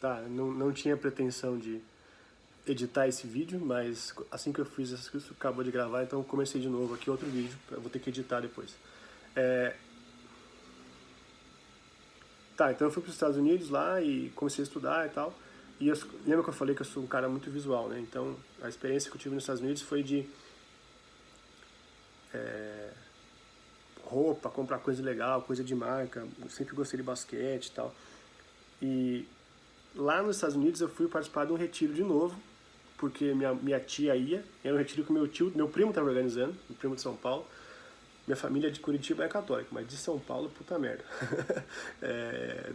tá? Não tinha pretensão de editar esse vídeo, mas assim que eu fiz essa coisa, acabou de gravar, então eu comecei de novo aqui outro vídeo, eu vou ter que editar depois. Tá, então eu fui para os Estados Unidos lá e comecei a estudar e tal. E lembra que eu falei que eu sou um cara muito visual, né? Então a experiência que eu tive nos Estados Unidos foi de roupa, comprar coisa legal, coisa de marca. Eu sempre gostei de basquete e tal. E lá nos Estados Unidos eu fui participar de um retiro de novo, porque minha tia ia. Era um retiro que meu primo estava organizando, meu primo de São Paulo. Minha família de Curitiba é católica, mas de São Paulo, puta merda.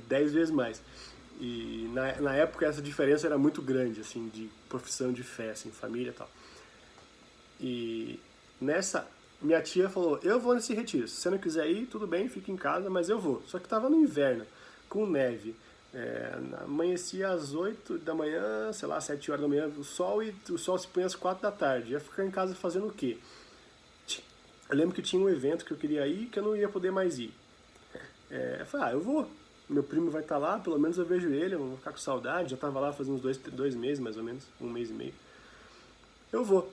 10 vezes mais. E na época essa diferença era muito grande, assim, de profissão de fé, assim, família e tal. E nessa, minha tia falou, eu vou nesse retiro, se você não quiser ir, tudo bem, fica em casa, mas eu vou. Só que tava no inverno, com neve. Amanhecia às 8 da manhã, sei lá, 7 horas da manhã, o sol se põe às 4 da tarde. Ia ficar em casa fazendo o quê? Eu lembro que tinha um evento que eu queria ir que eu não ia poder mais ir. Eu falei, eu vou. Meu primo vai estar lá, pelo menos eu vejo ele, eu vou ficar com saudade. Já estava lá fazendo uns dois meses, mais ou menos, um mês e meio. Eu vou.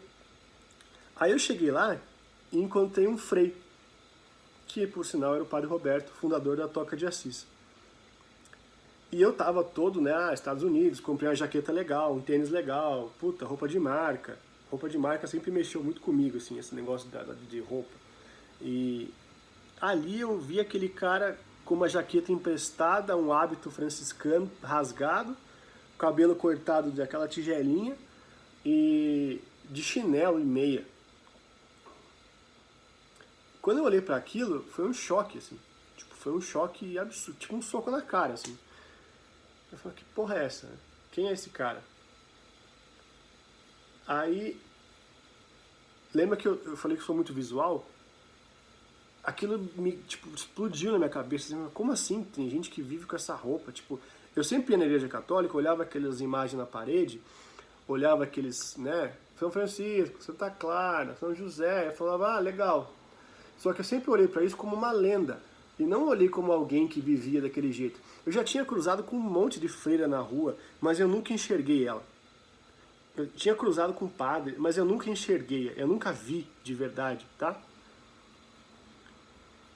Aí eu cheguei lá e encontrei um frei, que por sinal era o Padre Roberto, fundador da Toca de Assis. E eu tava todo, né, Estados Unidos, comprei uma jaqueta legal, um tênis legal, puta, roupa de marca. Roupa de marca sempre mexeu muito comigo, assim, esse negócio de roupa. E ali eu vi aquele cara com uma jaqueta emprestada, um hábito franciscano rasgado, cabelo cortado daquela tigelinha e de chinelo e meia. Quando eu olhei para aquilo, foi um choque, assim. Tipo, foi um choque absurdo, tipo um soco na cara, assim. Eu falei, que porra é essa? Quem é esse cara? Aí, lembra que eu falei que sou muito visual? Aquilo me, tipo, explodiu na minha cabeça. Assim, como assim? Tem gente que vive com essa roupa? Tipo, eu sempre ia na igreja católica, olhava aquelas imagens na parede, olhava aqueles, né? São Francisco, Santa Clara, São José, eu falava, legal. Só que eu sempre olhei para isso como uma lenda. E não olhei como alguém que vivia daquele jeito. Eu já tinha cruzado com um monte de freira na rua, mas eu nunca enxerguei ela. Eu tinha cruzado com padre, mas eu nunca enxerguei, eu nunca vi de verdade, tá?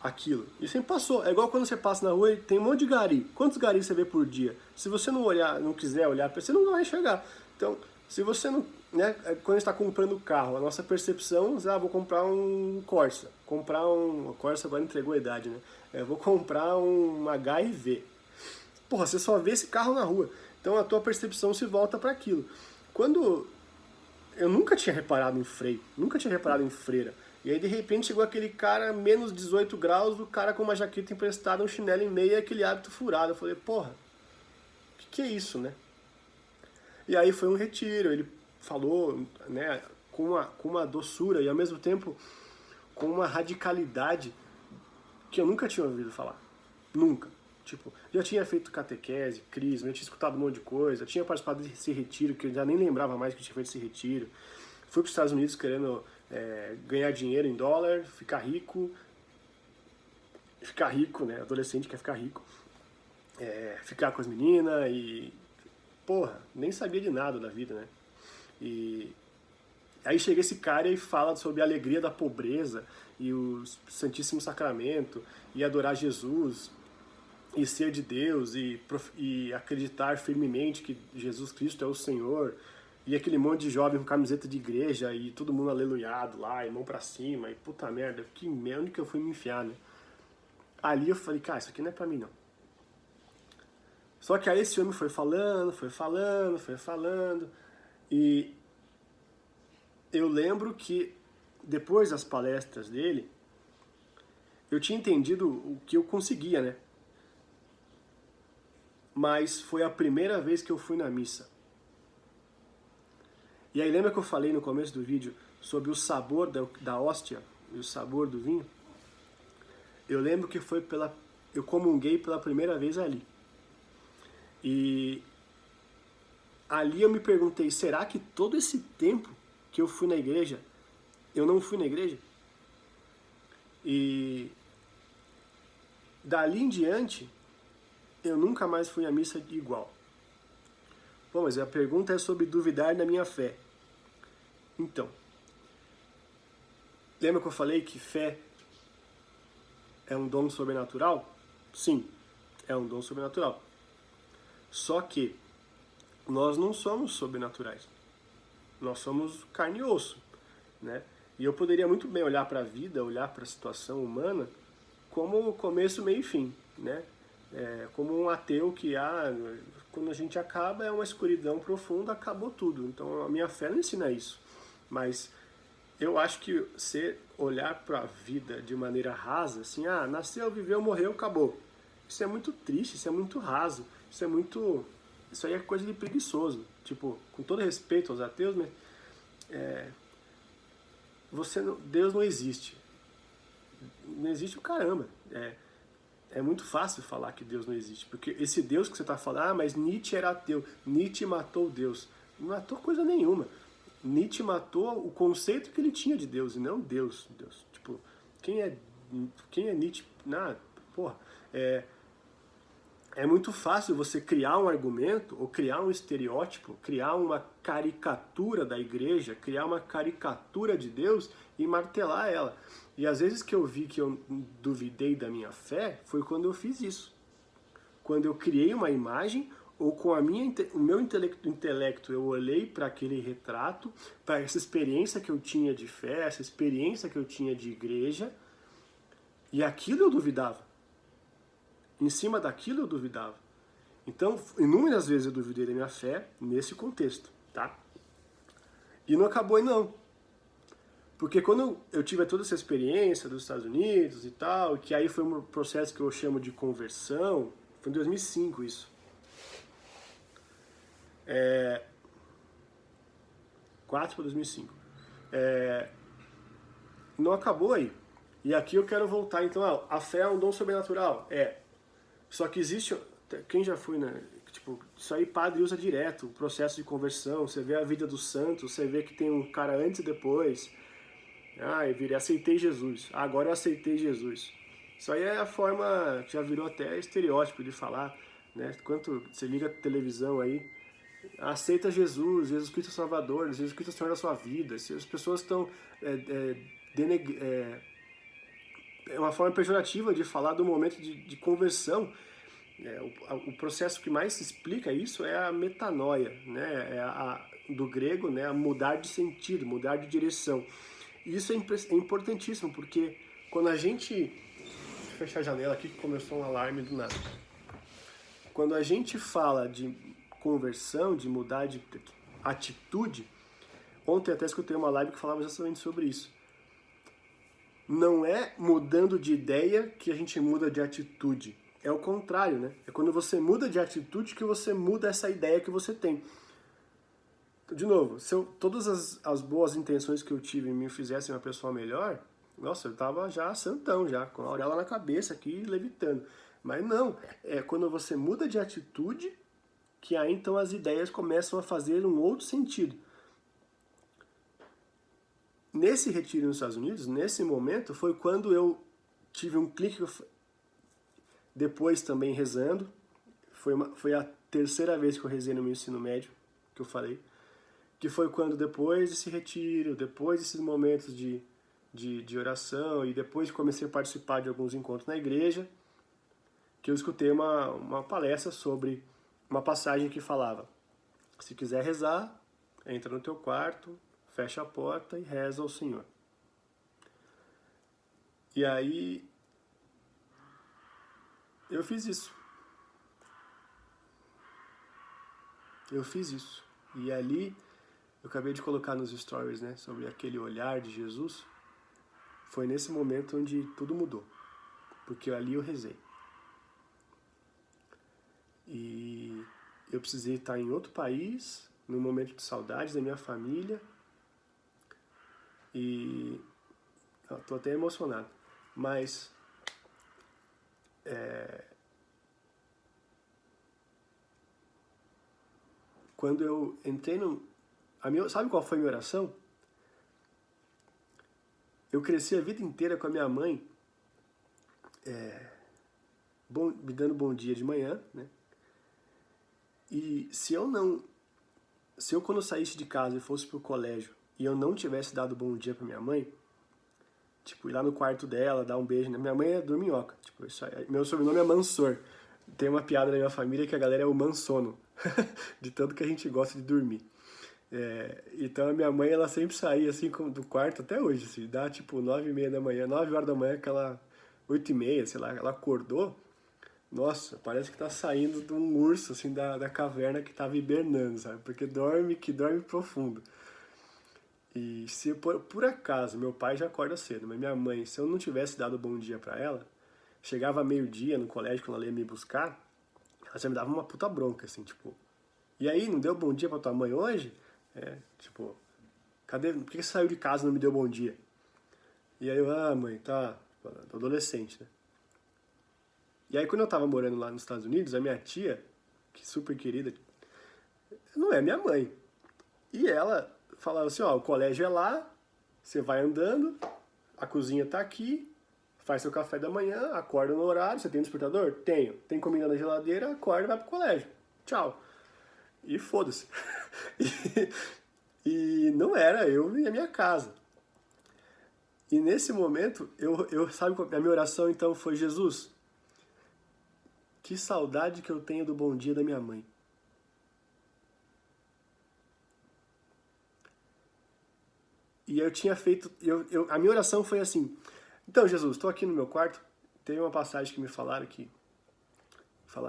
Aquilo. E sempre passou. É igual quando você passa na rua e tem um monte de gari. Quantos garis você vê por dia? Se você não olhar, não quiser olhar, você não vai enxergar. Então, se você não, né, quando está comprando carro, a nossa percepção, vou comprar um Corsa, o Corsa agora entregou a idade, né? Vou comprar um HR-V. Porra, você só vê esse carro na rua. Então a tua percepção se volta para aquilo. Quando eu nunca tinha reparado em freio, nunca tinha reparado em freira. E aí de repente chegou aquele cara, menos 18 graus, o cara com uma jaqueta emprestada, um chinelo em meia e aquele hábito furado. Eu falei, porra, que é isso, né? E aí foi um retiro, ele falou, né, com uma doçura e ao mesmo tempo com uma radicalidade que eu nunca tinha ouvido falar. Nunca. Tipo, já tinha feito catequese, crisma, já tinha escutado um monte de coisa, tinha participado desse retiro, que eu já nem lembrava mais que tinha feito esse retiro. Fui para os Estados Unidos querendo ganhar dinheiro em dólar, ficar rico, né? Adolescente quer ficar rico, ficar com as meninas e, porra, nem sabia de nada da vida, né? E aí chega esse cara e fala sobre a alegria da pobreza e o Santíssimo Sacramento e adorar Jesus e ser de Deus e acreditar firmemente que Jesus Cristo é o Senhor. E aquele monte de jovem com camiseta de igreja e todo mundo aleluiado lá, e mão pra cima, e puta merda, que merda que eu fui me enfiar, né? Ali eu falei, cara, isso aqui não é pra mim, não. Só que aí esse homem foi falando, e eu lembro que depois das palestras dele, eu tinha entendido o que eu conseguia, né? Mas foi a primeira vez que eu fui na missa. E aí lembra que eu falei no começo do vídeo sobre o sabor da hóstia e o sabor do vinho? Eu lembro que eu comunguei pela primeira vez ali. E ali eu me perguntei, será que todo esse tempo que eu fui na igreja, eu não fui na igreja? E dali em diante, eu nunca mais fui à missa igual. Pô, mas a pergunta é sobre duvidar da minha fé. Então, lembra que eu falei que fé é um dom sobrenatural? Sim, é um dom sobrenatural. Só que nós não somos sobrenaturais. Nós somos carne e osso, né? E eu poderia muito bem olhar para a vida, olhar para a situação humana como começo, meio e fim, né? Como um ateu que, quando a gente acaba é uma escuridão profunda, acabou tudo. Então a minha fé não ensina isso. Mas eu acho que você olhar para a vida de maneira rasa, assim, nasceu, viveu, morreu, acabou. Isso é muito triste, isso é muito raso, isso aí é coisa de preguiçoso. Tipo, com todo respeito aos ateus, mas Deus não existe. Não existe o caramba. É muito fácil falar que Deus não existe, porque esse Deus que você está falando, mas Nietzsche era ateu, Nietzsche matou Deus. Não matou coisa nenhuma. Nietzsche matou o conceito que ele tinha de Deus, e não Deus. Tipo, quem é Nietzsche? Porra. É muito fácil você criar um argumento, ou criar um estereótipo, criar uma caricatura da igreja, criar uma caricatura de Deus e martelar ela. E às vezes que eu vi que eu duvidei da minha fé, foi quando eu fiz isso. Quando eu criei uma imagem, ou com o meu intelecto eu olhei para aquele retrato, para essa experiência que eu tinha de fé, essa experiência que eu tinha de igreja, e aquilo eu duvidava. Em cima daquilo eu duvidava. Então, inúmeras vezes eu duvidei da minha fé nesse contexto, tá? E não acabou aí não. Porque quando eu tive toda essa experiência dos Estados Unidos e tal, que aí foi um processo que eu chamo de conversão, foi em 2005 isso. 4 para 2005. Não acabou aí. E aqui eu quero voltar, então, a fé é um dom sobrenatural. Só que existe, quem já foi, né? Tipo, isso aí padre usa direto, o processo de conversão, você vê a vida dos santos, você vê que tem um cara antes e depois. Eu aceitei Jesus. Agora eu aceitei Jesus. Isso aí é a forma que já virou até estereótipo de falar, né? Quando você liga a televisão aí, aceita Jesus, Jesus Cristo é Salvador, Jesus Cristo é o Senhor da sua vida. As pessoas estão é uma forma pejorativa de falar do momento de conversão. O processo que mais explica isso é a metanoia, né? Do grego, né? Mudar de sentido, mudar de direção. E isso é importantíssimo, porque quando a gente... Deixa eu fechar a janela aqui que começou um alarme do nada. Quando a gente fala de conversão, de mudar de atitude, ontem até escutei uma live que falava justamente sobre isso. Não é mudando de ideia que a gente muda de atitude. É o contrário, né? É quando você muda de atitude que você muda essa ideia que você tem. De novo, se todas as boas intenções que eu tive me fizessem uma pessoa melhor, nossa, eu tava já santão, já, com a auréola na cabeça aqui, levitando. Mas não, é quando você muda de atitude que aí então as ideias começam a fazer um outro sentido. Nesse retiro nos Estados Unidos, nesse momento, foi quando eu tive um clique, depois também rezando, foi a terceira vez que eu rezei no meu ensino médio, que eu falei, que foi quando depois desse retiro, depois desses momentos de oração e depois que comecei a participar de alguns encontros na igreja, que eu escutei uma palestra sobre uma passagem que falava: se quiser rezar, entra no teu quarto, fecha a porta e reza ao Senhor. E aí eu fiz isso. E ali, eu acabei de colocar nos stories, né, sobre aquele olhar de Jesus. Foi nesse momento onde tudo mudou. Porque ali eu rezei. E eu precisei estar em outro país, num momento de saudades da minha família. E estou até emocionado. Mas quando eu entrei sabe qual foi a minha oração? Eu cresci a vida inteira com a minha mãe me dando bom dia de manhã, né? E se eu não se eu quando saísse de casa e fosse pro colégio e eu não tivesse dado bom dia pra minha mãe, tipo, ir lá no quarto dela, dar um beijo, né? Minha mãe é dorminhoca, tipo, meu sobrenome é Mansor. Tem uma piada na minha família que a galera é o mansono, de tanto que a gente gosta de dormir. Então a minha mãe, ela sempre saía assim do quarto, até hoje, assim, dá tipo 9h30 da manhã, 9 horas da manhã, aquela 8h30, sei lá, ela acordou, nossa, parece que tá saindo de um urso, assim, da caverna que tava hibernando, sabe? Porque dorme profundo. E se por acaso, meu pai já acorda cedo, mas minha mãe, se eu não tivesse dado bom dia pra ela, chegava meio-dia no colégio, quando ela ia me buscar, ela já me dava uma puta bronca, assim, tipo, e aí, não deu bom dia pra tua mãe hoje? Tipo, cadê? Por que você saiu de casa e não me deu bom dia? E aí eu, mãe, tá, adolescente, né? E aí quando eu tava morando lá nos Estados Unidos, a minha tia, que super querida, não é minha mãe. E ela falava assim, ó, o colégio é lá, você vai andando, a cozinha tá aqui, faz seu café da manhã, acorda no horário, você tem despertador? Tenho. Tem comida na geladeira, acorda e vai pro colégio. Tchau. E foda-se. E não era eu e a minha casa. E nesse momento, sabe, a minha oração então foi: Jesus, que saudade que eu tenho do bom dia da minha mãe. E eu tinha feito, a minha oração foi assim: então Jesus, estou aqui no meu quarto, tem uma passagem que me falaram que,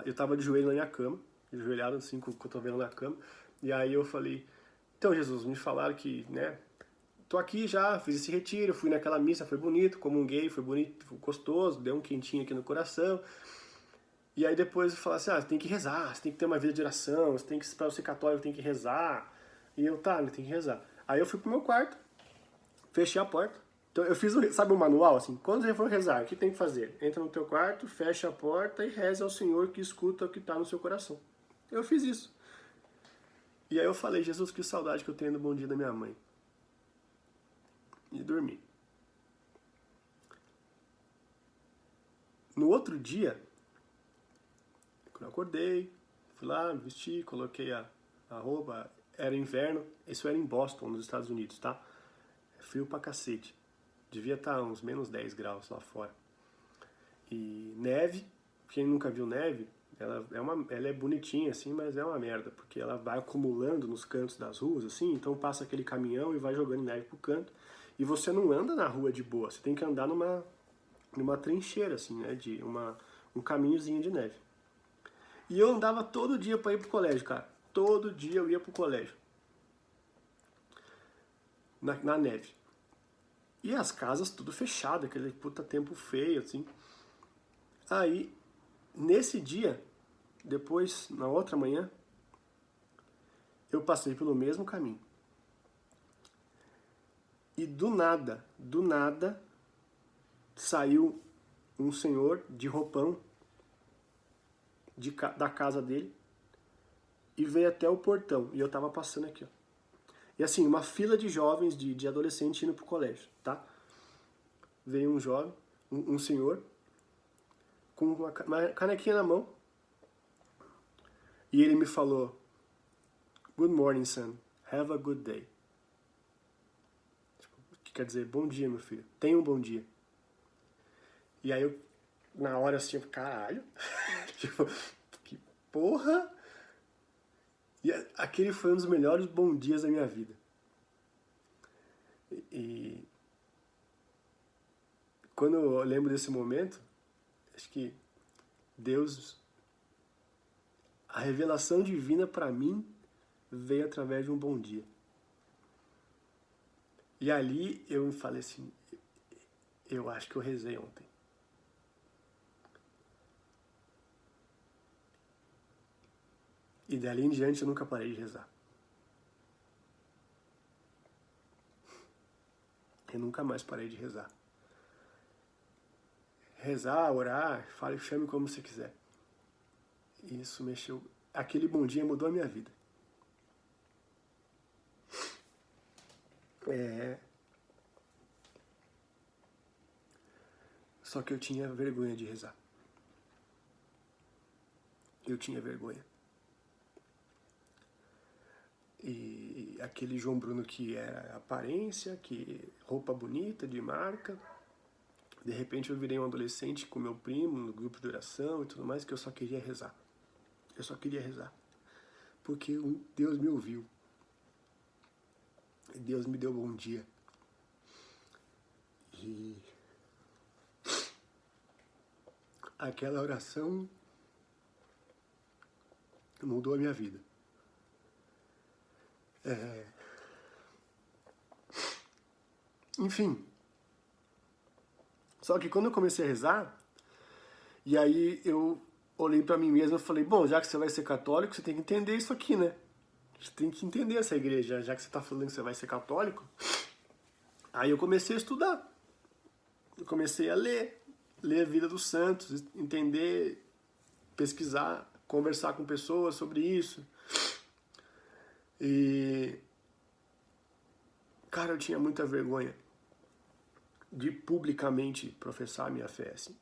eu estava de joelho na minha cama, ajoelhado assim, com o cotovelo na cama, e aí eu falei: então Jesus, me falaram que, né, tô aqui já, fiz esse retiro, fui naquela missa, foi bonito, comunguei, foi bonito, foi gostoso, deu um quentinho aqui no coração. E aí depois eu falei assim, você tem que rezar, você tem que ter uma vida de oração, você tem que, pra ser católico, tem que rezar. E eu, tá, tem que rezar. Aí eu fui pro meu quarto, fechei a porta. Então eu fiz, sabe o manual, assim, quando você for rezar, o que tem que fazer? Entra no teu quarto, fecha a porta e reza ao Senhor que escuta o que tá no seu coração. Eu fiz isso. E aí eu falei, Jesus, que saudade que eu tenho do bom dia da minha mãe. E dormi. No outro dia, quando eu acordei, fui lá, me vesti, coloquei a roupa, era inverno, isso era em Boston, nos Estados Unidos, tá? É frio pra cacete. Devia estar uns menos 10 graus lá fora. E neve, quem nunca viu neve, ela é bonitinha assim, mas é uma merda, porque ela vai acumulando nos cantos das ruas, assim, então passa aquele caminhão e vai jogando neve pro canto. E você não anda na rua de boa, você tem que andar numa trincheira, assim, né, um caminhozinho de neve. E eu andava todo dia pra ir pro colégio, cara. Todo dia eu ia pro colégio. Na neve. E as casas tudo fechado, aquele puta tempo feio, assim. Aí, nesse dia, depois, na outra manhã, eu passei pelo mesmo caminho. E do nada, saiu um senhor de roupão da casa dele e veio até o portão. E eu tava passando aqui, ó. E assim, uma fila de jovens, de adolescentes indo pro colégio, tá? Veio um jovem, um senhor, com uma canequinha na mão. E ele me falou: Good morning, son. Have a good day. Tipo, que quer dizer, bom dia, meu filho. Tenha um bom dia. E aí eu, na hora assim, caralho. Tipo, que porra. E aquele foi um dos melhores bons dias da minha vida. E quando eu lembro desse momento, acho que Deus, a revelação divina pra mim veio através de um bom dia. E ali eu falei assim, eu acho que eu rezei ontem. E dali em diante eu nunca parei de rezar. Eu nunca mais parei de rezar. Rezar, orar, fale, chame como você quiser. Isso mexeu. Aquele bom dia mudou a minha vida. Só que eu tinha vergonha de rezar. Eu tinha vergonha. E aquele João Bruno que era aparência, que roupa bonita, de marca. De repente eu virei um adolescente com meu primo no grupo de oração e tudo mais, que eu só queria rezar. Eu só queria rezar. Porque Deus me ouviu. Deus me deu bom dia. E aquela oração mudou a minha vida. Enfim. Só que quando eu comecei a rezar, e aí eu olhei pra mim mesmo e falei, bom, já que você vai ser católico, você tem que entender isso aqui, né? Você tem que entender essa igreja, já que você tá falando que você vai ser católico. Aí eu comecei a estudar. Eu comecei a ler a vida dos santos, entender, pesquisar, conversar com pessoas sobre isso. E, cara, eu tinha muita vergonha de publicamente professar a minha fé, assim.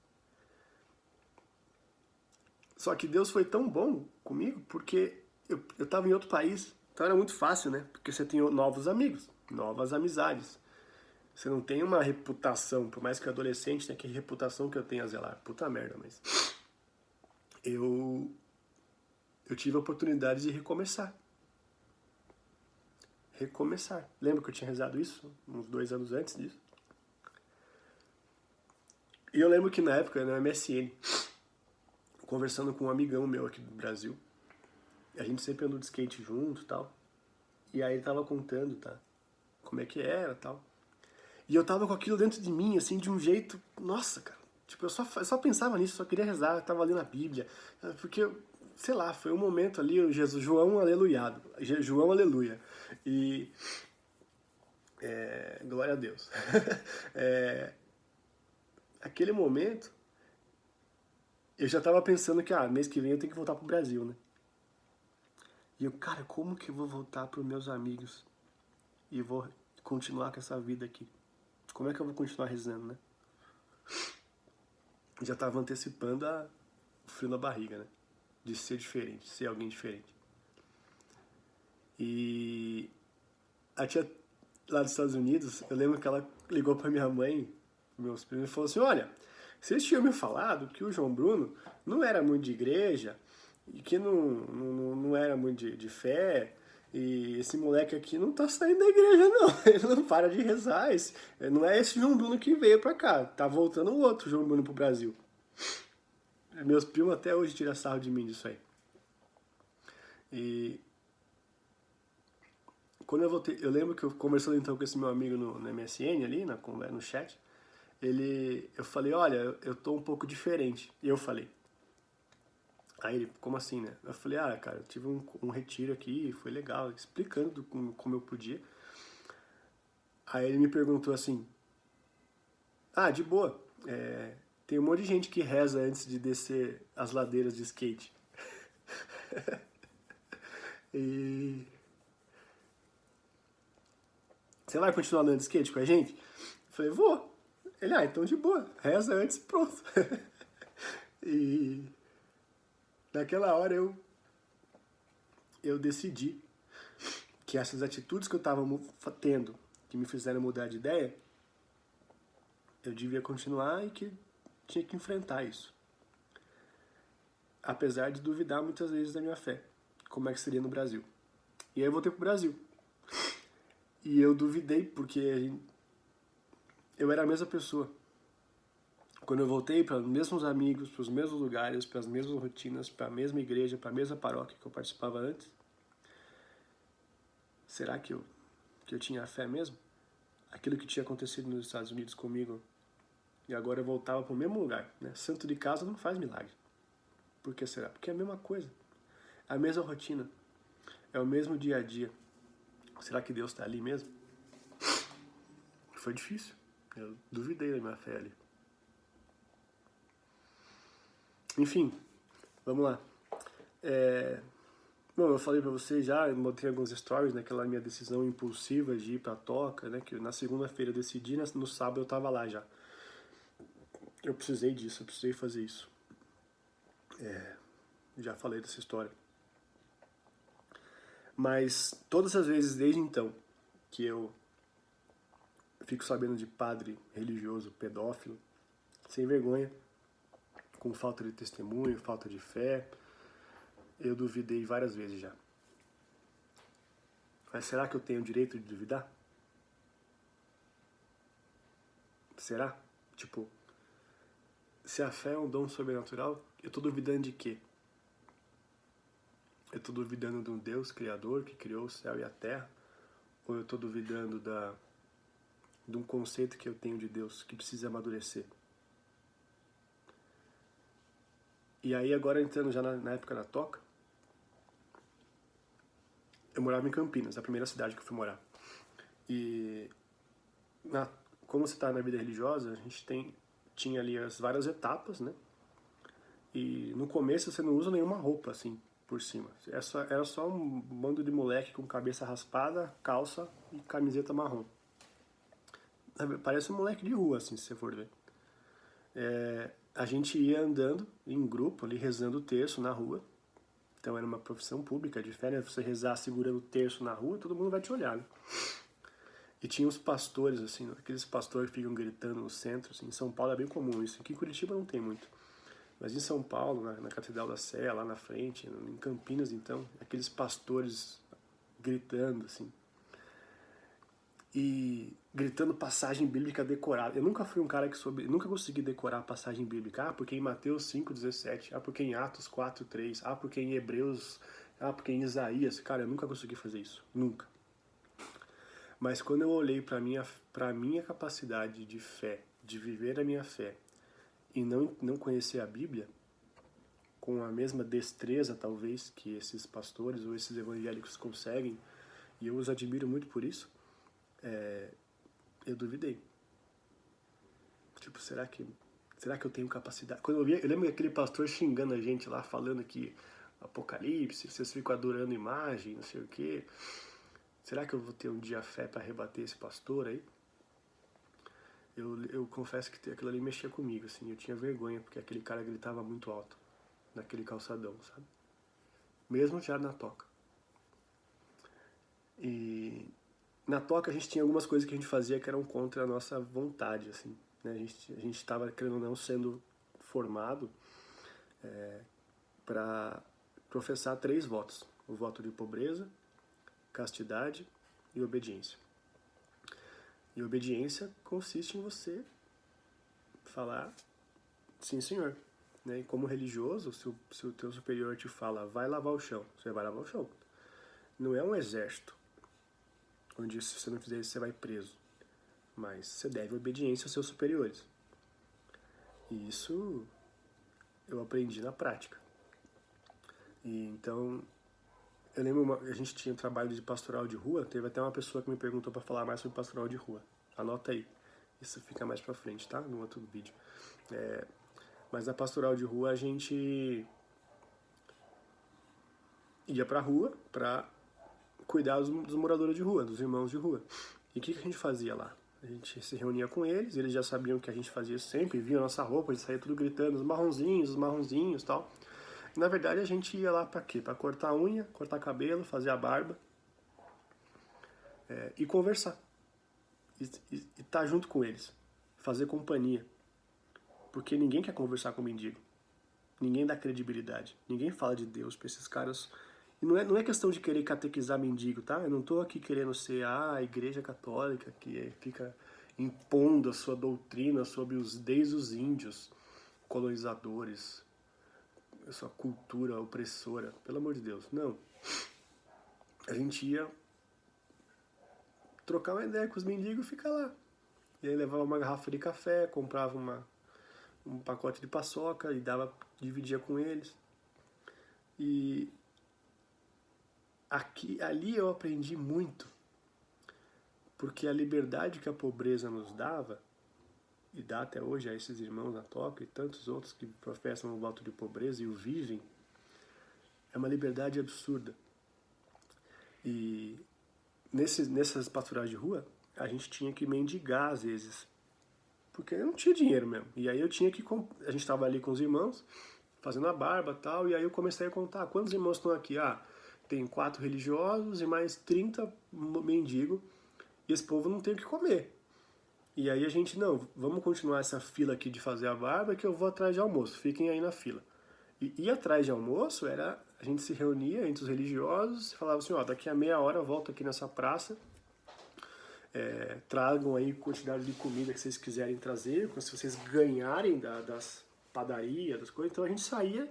Só que Deus foi tão bom comigo porque eu tava em outro país, então era muito fácil, né? Porque você tem novos amigos, novas amizades. Você não tem uma reputação, por mais que adolescente tenha que reputação que eu tenho a zelar. Puta merda, mas eu tive a oportunidade de recomeçar. Lembra que eu tinha rezado isso? Uns 2 anos antes disso. E eu lembro que na época, no MSN, conversando com um amigão meu aqui do Brasil, a gente sempre andou de skate junto e tal. E aí ele tava contando, tá? Como é que era e tal. E eu tava com aquilo dentro de mim, assim, de um jeito... Nossa, cara. Tipo, eu só pensava nisso, só queria rezar, eu tava lendo a Bíblia. Porque, sei lá, foi um momento ali, o Jesus, João aleluiado. João aleluia. E... glória a Deus. Aquele momento, eu já tava pensando que, mês que vem eu tenho que voltar pro Brasil, né? E eu, cara, como que eu vou voltar pros meus amigos e vou continuar com essa vida aqui? Como é que eu vou continuar rezando, né? Já tava antecipando o frio na barriga, né? De ser diferente, de ser alguém diferente. E a tia lá dos Estados Unidos, eu lembro que ela ligou pra minha mãe, meus primos, e falou assim, olha, vocês tinham me falado que o João Bruno não era muito de igreja, e que não era muito de fé, e esse moleque aqui não tá saindo da igreja não, ele não para de rezar, não é esse João Bruno que veio pra cá, tá voltando o outro João Bruno pro Brasil. Meus primos até hoje tiram sarro de mim disso aí. E quando eu voltei, eu lembro que eu conversando então com esse meu amigo no MSN ali, no chat, eu falei, olha, eu tô um pouco diferente. E eu falei. Aí ele, como assim, né? Eu falei, cara, eu tive um retiro aqui, foi legal, explicando como eu podia. Aí ele me perguntou assim, de boa, tem um monte de gente que reza antes de descer as ladeiras de skate. E... Você vai continuar andando de skate com a gente? Eu falei, vou. Ele, então de boa, reza antes e pronto. E naquela hora eu decidi que essas atitudes que eu estava tendo, que me fizeram mudar de ideia, eu devia continuar e que tinha que enfrentar isso. Apesar de duvidar muitas vezes da minha fé, como é que seria no Brasil. E aí eu voltei pro Brasil. E eu duvidei porque eu era a mesma pessoa. Quando eu voltei para os mesmos amigos, para os mesmos lugares, para as mesmas rotinas, para a mesma igreja, para a mesma paróquia que eu participava antes, será que eu tinha fé mesmo? Aquilo que tinha acontecido nos Estados Unidos comigo, e agora eu voltava para o mesmo lugar, né? Santo de casa não faz milagre. Por que será? Porque é a mesma coisa, a mesma rotina, é o mesmo dia a dia. Será que Deus está ali mesmo? Foi difícil, eu duvidei da minha fé ali. Enfim, vamos lá. Bom, eu falei pra vocês já, eu botei alguns stories naquela minha decisão impulsiva de ir pra toca, né? Que na segunda-feira eu decidi, no sábado eu tava lá já. Eu precisei disso, eu precisei fazer isso. Já falei dessa história. Mas todas as vezes desde então que eu fico sabendo de padre religioso, pedófilo, sem vergonha, com falta de testemunho, falta de fé, eu duvidei várias vezes já. Mas será que eu tenho o direito de duvidar? Será? Tipo, se a fé é um dom sobrenatural, eu tô duvidando de quê? Eu tô duvidando de um Deus criador que criou o céu e a terra? Ou eu tô duvidando de um conceito que eu tenho de Deus que precisa amadurecer? E aí agora entrando já na época da toca, eu morava em Campinas, a primeira cidade que eu fui morar. E como você está na vida religiosa, a gente tinha ali as várias etapas, né? E no começo você não usa nenhuma roupa, assim, por cima. Era só um bando de moleque com cabeça raspada, calça e camiseta marrom. Parece um moleque de rua, assim, se você for ver. A gente ia andando em grupo ali, rezando o terço na rua. Então era uma profissão pública de fé, né? Você rezar segurando o terço na rua, todo mundo vai te olhar, né? E tinha os pastores, assim, aqueles pastores que ficam gritando no centro, assim. Em São Paulo é bem comum isso. Aqui em Curitiba não tem muito. Mas em São Paulo, na Catedral da Sé, lá na frente, em Campinas, então, aqueles pastores gritando, assim. E gritando passagem bíblica decorada. Eu nunca fui um cara que nunca consegui decorar a passagem bíblica. Ah, porque em Mateus 5,17. Ah, porque em Atos 4,3. Ah, porque em Hebreus. Ah, porque em Isaías. Cara, eu nunca consegui fazer isso. Nunca. Mas quando eu olhei para minha capacidade de fé, de viver a minha fé, e não conhecer a Bíblia, com a mesma destreza, talvez, que esses pastores ou esses evangélicos conseguem, e eu os admiro muito por isso, eu duvidei. Tipo, será que eu tenho capacidade? Quando eu lembro aquele pastor xingando a gente lá, falando que Apocalipse, vocês ficam adorando imagem, não sei o quê. Será que eu vou ter um dia fé para rebater esse pastor aí? Eu confesso que aquilo ali mexia comigo, assim, eu tinha vergonha, porque aquele cara gritava muito alto, naquele calçadão, sabe? Mesmo já na toca. E na toca a gente tinha algumas coisas que a gente fazia que eram contra a nossa vontade, assim, né? A gente estava, querendo ou não, sendo formado para professar 3 votos. O voto de pobreza, castidade e obediência. E obediência consiste em você falar sim, senhor. Né? E como religioso, se o teu superior te fala vai lavar o chão, você vai lavar o chão. Não é um exército, onde se você não fizer isso você vai preso. Mas você deve obediência aos seus superiores. E isso eu aprendi na prática. E então, eu lembro, a gente tinha um trabalho de pastoral de rua, teve até uma pessoa que me perguntou para falar mais sobre pastoral de rua. Anota aí. Isso fica mais pra frente, tá? No outro vídeo. Mas na pastoral de rua a gente ia pra rua pra cuidar dos moradores de rua, dos irmãos de rua. E o que a gente fazia lá? A gente se reunia com eles já sabiam que a gente fazia isso sempre, viam a nossa roupa, a gente saía tudo gritando, os marronzinhos e tal. E, na verdade a gente ia lá pra quê? Pra cortar a unha, cortar cabelo, fazer a barba e conversar. E estar junto com eles, fazer companhia. Porque ninguém quer conversar com o mendigo. Ninguém dá credibilidade. Ninguém fala de Deus pra esses caras. E não é questão de querer catequizar mendigo, tá? Eu não tô aqui querendo ser a igreja católica que fica impondo a sua doutrina sobre desde os índios, colonizadores, a sua cultura opressora. Pelo amor de Deus, não. A gente ia trocar uma ideia com os mendigos e ficar lá. E aí levava uma garrafa de café, comprava um pacote de paçoca e dividia com eles. E ali eu aprendi muito, porque a liberdade que a pobreza nos dava, e dá até hoje a esses irmãos na toca e tantos outros que professam o voto de pobreza e o vivem, é uma liberdade absurda. E nessas pastorais de rua, a gente tinha que mendigar às vezes, porque eu não tinha dinheiro mesmo. E aí eu tinha que... A gente estava ali com os irmãos, fazendo a barba e tal, e aí eu comecei a contar, quantos irmãos estão aqui? Ah, tem 4 religiosos e mais 30 mendigos, e esse povo não tem o que comer. E aí a gente, não, vamos continuar essa fila aqui de fazer a barba que eu vou atrás de almoço, fiquem aí na fila. E ir atrás de almoço era, a gente se reunia entre os religiosos e falava assim, ó, daqui a meia hora eu volto aqui nessa praça, tragam aí quantidade de comida que vocês quiserem trazer, se vocês ganharem das padarias, das coisas. Então a gente saía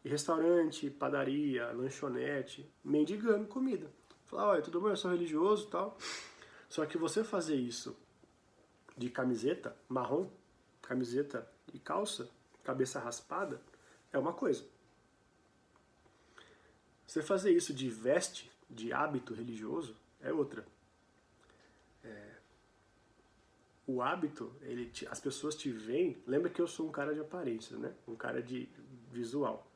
em restaurante, padaria, lanchonete, mendigando comida. Falava, olha, tudo bem, eu sou religioso e tal. Só que você fazer isso de camiseta marrom, camiseta e calça, cabeça raspada, é uma coisa. Você fazer isso de veste, de hábito religioso, é outra. O hábito, as pessoas te veem. Lembra que eu sou um cara de aparência, né? Um cara de visual.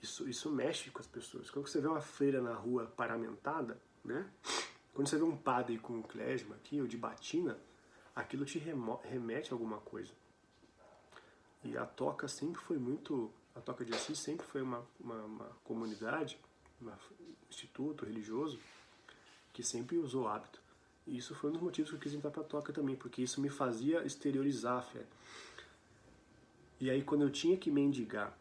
Isso mexe com as pessoas. Quando você vê uma freira na rua paramentada, né? Quando você vê um padre com um clésima aqui, ou de batina, aquilo te remete a alguma coisa. E a Toca sempre foi muito... A Toca de Assis sempre foi uma comunidade, um instituto religioso, que sempre usou hábito. E isso foi um dos motivos que eu quis entrar pra Toca também, porque isso me fazia exteriorizar a fé. E aí quando eu tinha que mendigar,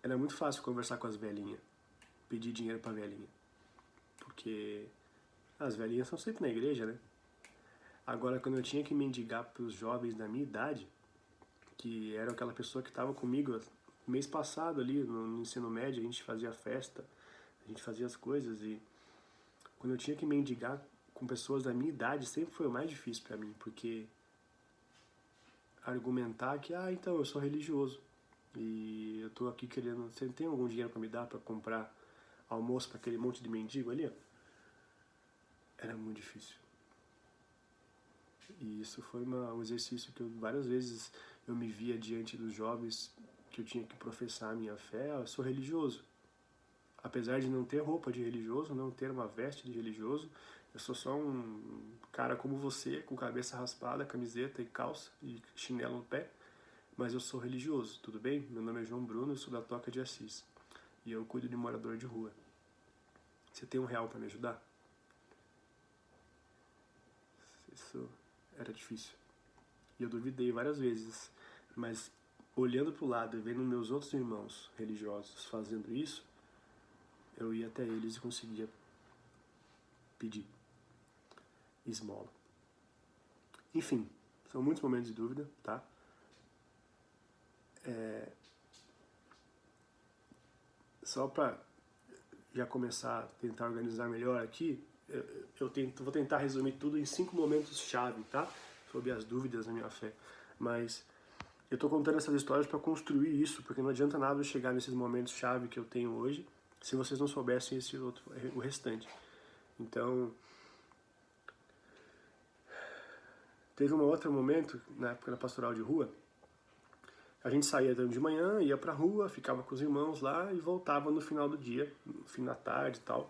era muito fácil conversar com as velhinhas, pedir dinheiro pra velhinha. Porque as velhinhas são sempre na igreja, né? Agora, quando eu tinha que mendigar pros jovens da minha idade, que era aquela pessoa que estava comigo mês passado ali no ensino médio, a gente fazia festa, a gente fazia as coisas, e quando eu tinha que mendigar com pessoas da minha idade, sempre foi o mais difícil pra mim, porque argumentar que, então, eu sou religioso, e eu tô aqui querendo, você tem algum dinheiro pra me dar pra comprar almoço pra aquele monte de mendigo ali? Era muito difícil. E isso foi um exercício que várias vezes eu me via diante dos jovens que eu tinha que professar a minha fé. Eu sou religioso. Apesar de não ter roupa de religioso, não ter uma veste de religioso, eu sou só um cara como você, com cabeça raspada, camiseta e calça e chinelo no pé, mas eu sou religioso, tudo bem? Meu nome é João Bruno, eu sou da Toca de Assis e eu cuido de morador de rua. Você tem R$1 para me ajudar? Isso era difícil. E eu duvidei várias vezes, mas olhando para o lado e vendo meus outros irmãos religiosos fazendo isso, eu ia até eles e conseguia pedir esmola. Enfim, são muitos momentos de dúvida, tá? Só para já começar a tentar organizar melhor aqui, vou tentar resumir tudo em 5 momentos-chave, tá? Sobre as dúvidas da minha fé. Mas eu tô contando essas histórias para construir isso, porque não adianta nada eu chegar nesses momentos-chave que eu tenho hoje se vocês não soubessem o restante. Então, teve um outro momento, na época da pastoral de rua, a gente saía de manhã, ia pra rua, ficava com os irmãos lá e voltava no final do dia, no fim da tarde e tal.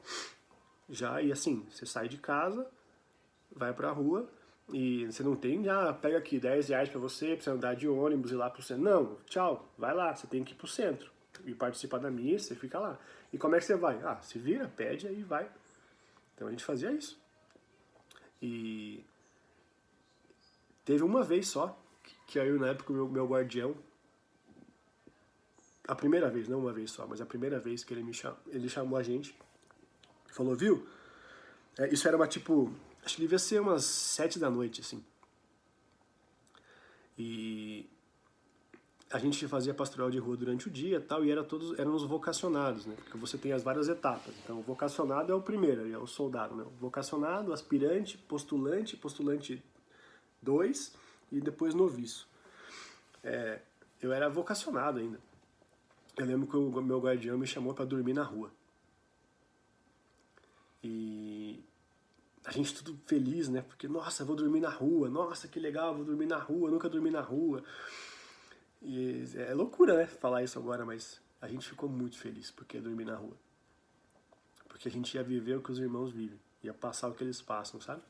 E assim, você sai de casa, vai pra rua e você não tem, pega aqui R$10 pra você andar de ônibus e ir lá pro centro. Não, tchau, vai lá, você tem que ir pro centro e participar da missa, você fica lá. E como é que você vai? Se vira, pede aí vai. Então a gente fazia isso. E teve uma vez só, que aí na época o meu guardião, a primeira vez, não uma vez só, mas a primeira vez que ele chamou a gente, falou, viu? Isso era acho que devia ser umas 7 da noite, assim. E a gente fazia pastoral de rua durante o dia e tal, e eram os vocacionados, né? Porque você tem as várias etapas. Então, o vocacionado é o primeiro, é o soldado, né? O vocacionado, aspirante, postulante 2 e depois noviço. Eu era vocacionado ainda. Eu lembro que o meu guardião me chamou para dormir na rua. E a gente tudo feliz, né? Porque, nossa, vou dormir na rua. Nossa, que legal, vou dormir na rua. Nunca dormi na rua. E é loucura, né? Falar isso agora, mas a gente ficou muito feliz porque ia dormir na rua. Porque a gente ia viver o que os irmãos vivem. Ia passar o que eles passam, sabe?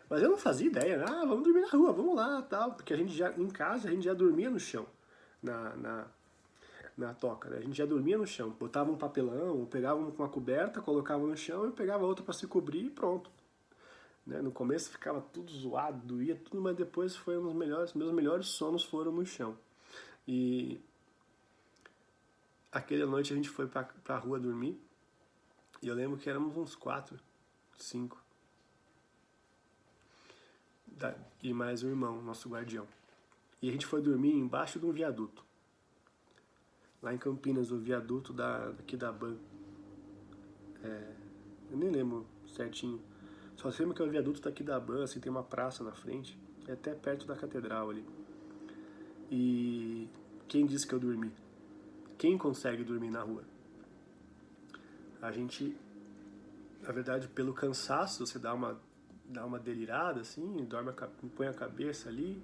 Mas eu não fazia ideia, né? Vamos dormir na rua, vamos lá, tal. Porque em casa, a gente já dormia no chão. na toca, né? A gente já dormia no chão, botava um papelão, pegava uma coberta, colocava no chão e pegava outra para se cobrir e pronto. Né? No começo ficava tudo zoado, doía tudo, mas depois foi um dos meus melhores sonos foram no chão. E aquela noite a gente foi pra rua dormir, e eu lembro que éramos uns 4, 5, e mais um irmão, nosso guardião. E a gente foi dormir embaixo de um viaduto. Lá em Campinas, o viaduto daqui da Ban. Eu nem lembro certinho. Só lembro que é o viaduto daqui da Ban, assim, tem uma praça na frente. É até perto da catedral ali. E quem disse que eu dormi? Quem consegue dormir na rua? A gente, na verdade, pelo cansaço, você dá uma delirada, assim, põe a cabeça ali.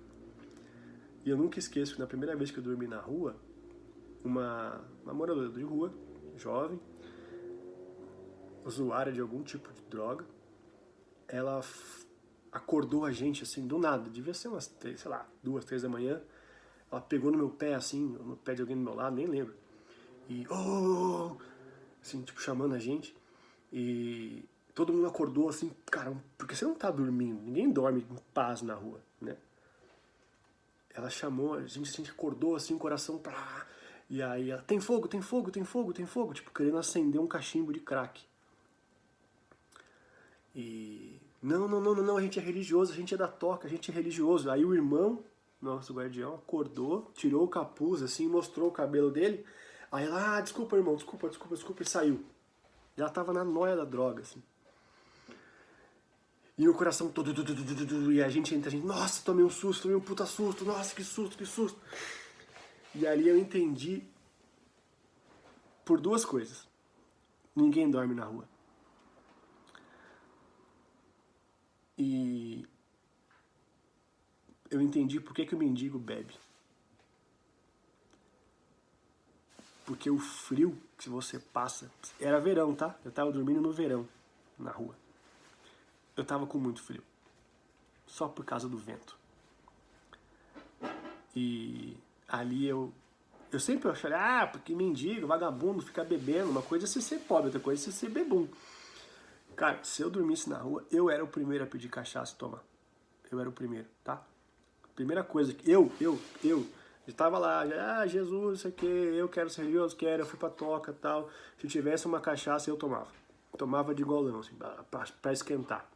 E eu nunca esqueço que na primeira vez que eu dormi na rua, uma moradora de rua, jovem, usuária de algum tipo de droga, ela acordou a gente, assim, do nada. Devia ser umas 3, sei lá, 2, 3 da manhã. Ela pegou no meu pé, assim, no pé de alguém do meu lado, nem lembro. E, assim, tipo, chamando a gente. E todo mundo acordou, assim, cara, porque você não tá dormindo. Ninguém dorme em paz na rua, né? Ela chamou, a gente acordou, assim, o coração, pá. E aí ela, tem fogo, tem fogo, tem fogo, tem fogo. Tipo, querendo acender um cachimbo de crack. E, não, a gente é religioso, a gente é da toca, a gente é religioso. Aí o irmão, nosso guardião, acordou, tirou o capuz, assim, mostrou o cabelo dele. Aí ela, desculpa, irmão, desculpa, e saiu. E ela tava na noia da droga, assim. E o coração todo, e a gente entra, nossa, tomei um puta susto, nossa, que susto, que susto. E ali eu entendi por 2 coisas. Ninguém dorme na rua. E eu entendi por que o mendigo bebe. Porque o frio que você passa... Era verão, tá? Eu tava dormindo no verão, na rua. Eu tava com muito frio. Só por causa do vento. E ali eu sempre falei, porque mendigo, vagabundo, ficar bebendo. Uma coisa é você ser pobre, outra coisa é você ser bebum. Cara, se eu dormisse na rua, eu era o primeiro a pedir cachaça e tomar. Eu era o primeiro, tá? Primeira coisa que eu tava lá, Jesus, isso aqui, eu quero ser religioso, eu fui pra toca e tal. Se eu tivesse uma cachaça, eu tomava. Tomava de golão, assim, pra esquentar.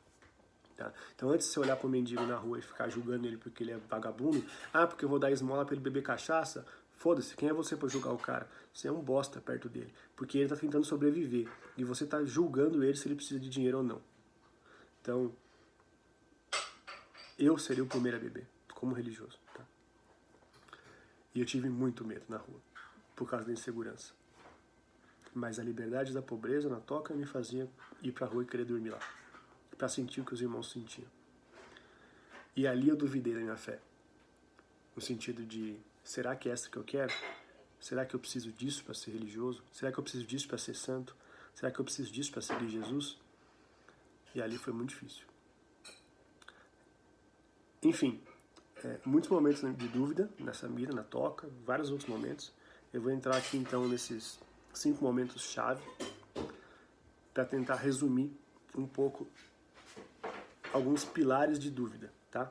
Tá? Então antes de você olhar pro mendigo na rua e ficar julgando ele porque ele é vagabundo, porque eu vou dar esmola pra ele beber cachaça, foda-se, quem é você pra julgar o cara? Você é um bosta perto dele, porque ele tá tentando sobreviver, e você tá julgando ele se ele precisa de dinheiro ou não. Então, eu seria o primeiro a beber, como religioso, tá? E eu tive muito medo na rua, por causa da insegurança. Mas a liberdade da pobreza na toca me fazia ir pra rua e querer dormir lá, pra sentir o que os irmãos sentiam. E ali eu duvidei da minha fé. No sentido de, será que é essa que eu quero? Será que eu preciso disso para ser religioso? Será que eu preciso disso para ser santo? Será que eu preciso disso para seguir Jesus? E ali foi muito difícil. Enfim, muitos momentos de dúvida nessa mira, na toca, vários outros momentos. Eu vou entrar aqui então nesses 5 momentos-chave para tentar resumir um pouco alguns pilares de dúvida, tá?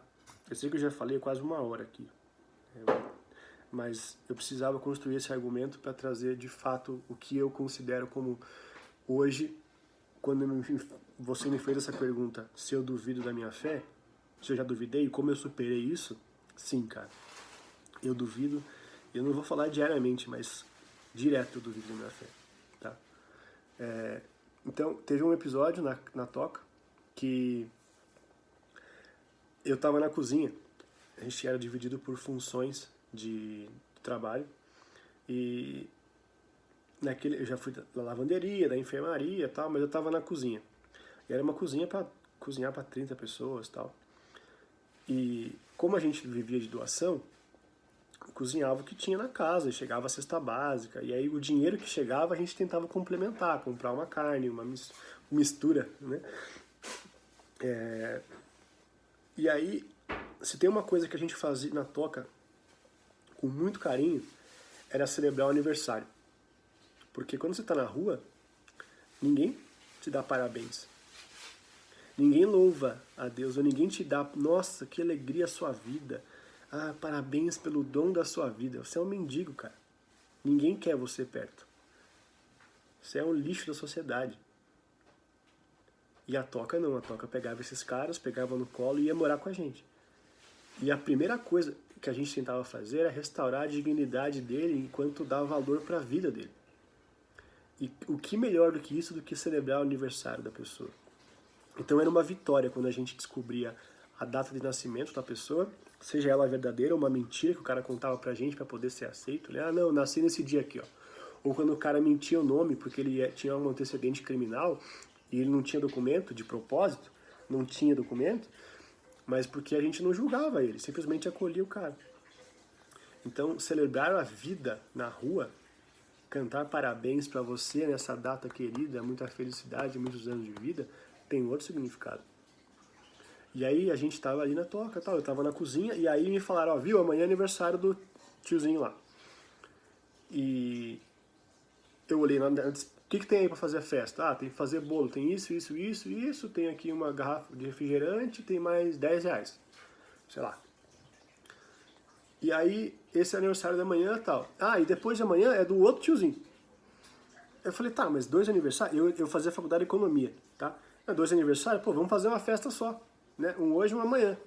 Eu sei que eu já falei quase 1 hora aqui, mas eu precisava construir esse argumento para trazer de fato o que eu considero como hoje, quando você me fez essa pergunta, se eu duvido da minha fé, se eu já duvidei, como eu superei isso, sim, cara, eu duvido. Eu não vou falar diariamente, mas direto eu duvido da minha fé, tá? Então, teve um episódio na toca que eu tava na cozinha, a gente era dividido por funções de trabalho, e eu já fui da lavanderia, da enfermaria e tal, mas eu tava na cozinha. E era uma cozinha para cozinhar para 30 pessoas e tal. E como a gente vivia de doação, cozinhava o que tinha na casa, e chegava a cesta básica, e aí o dinheiro que chegava a gente tentava complementar, comprar uma carne, uma mistura, né? E aí, se tem uma coisa que a gente fazia na toca com muito carinho, era celebrar o aniversário. Porque quando você está na rua, ninguém te dá parabéns. Ninguém louva a Deus, ou ninguém te dá, nossa, que alegria a sua vida. Ah, parabéns pelo dom da sua vida. Você é um mendigo, cara. Ninguém quer você perto. Você é um lixo da sociedade. E a Toca não, a Toca pegava esses caras, pegava no colo e ia morar com a gente. E a primeira coisa que a gente tentava fazer era restaurar a dignidade dele enquanto dava valor para a vida dele. E o que melhor do que isso, do que celebrar o aniversário da pessoa? Então era uma vitória quando a gente descobria a data de nascimento da pessoa, seja ela verdadeira ou uma mentira que o cara contava pra gente para poder ser aceito. Ah, não, nasci nesse dia aqui, ó. Ou quando o cara mentia o nome porque ele tinha um antecedente criminal e ele não tinha documento, de propósito, não tinha documento, mas porque a gente não julgava ele, simplesmente acolhia o cara. Então, celebrar a vida na rua, cantar parabéns para você nessa data querida, muita felicidade, muitos anos de vida, tem outro significado. E aí a gente tava ali na Toca, tal, eu tava na cozinha, e aí me falaram, ó, viu, amanhã é aniversário do tiozinho lá. E eu olhei lá, o que tem aí pra fazer a festa? Ah, tem que fazer bolo, tem isso, tem aqui uma garrafa de refrigerante, tem mais 10 reais, sei lá. E aí, esse é o aniversário da manhã e tal. Ah, e depois de amanhã é do outro tiozinho. Eu falei, tá, mas 2 aniversários? Eu fazia faculdade de economia, tá? 2 aniversários? Pô, vamos fazer uma festa só, né? Um hoje e um amanhã.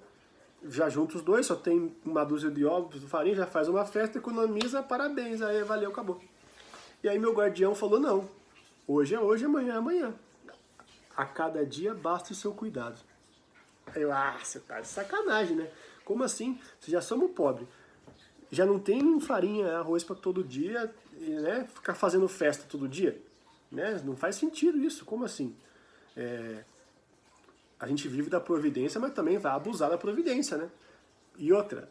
Já junto os dois, só tem uma dúzia de ovos, farinha, já faz uma festa, economiza, parabéns, aí valeu, acabou. E aí meu guardião falou, não, hoje é hoje, amanhã é amanhã. A cada dia basta o seu cuidado. Aí eu, você tá de sacanagem, né? Como assim? Se já somos pobres, já não tem farinha, arroz para todo dia, né? Ficar fazendo festa todo dia, né? Não faz sentido isso, como assim? A gente vive da providência, mas também vai abusar da providência, né? E outra,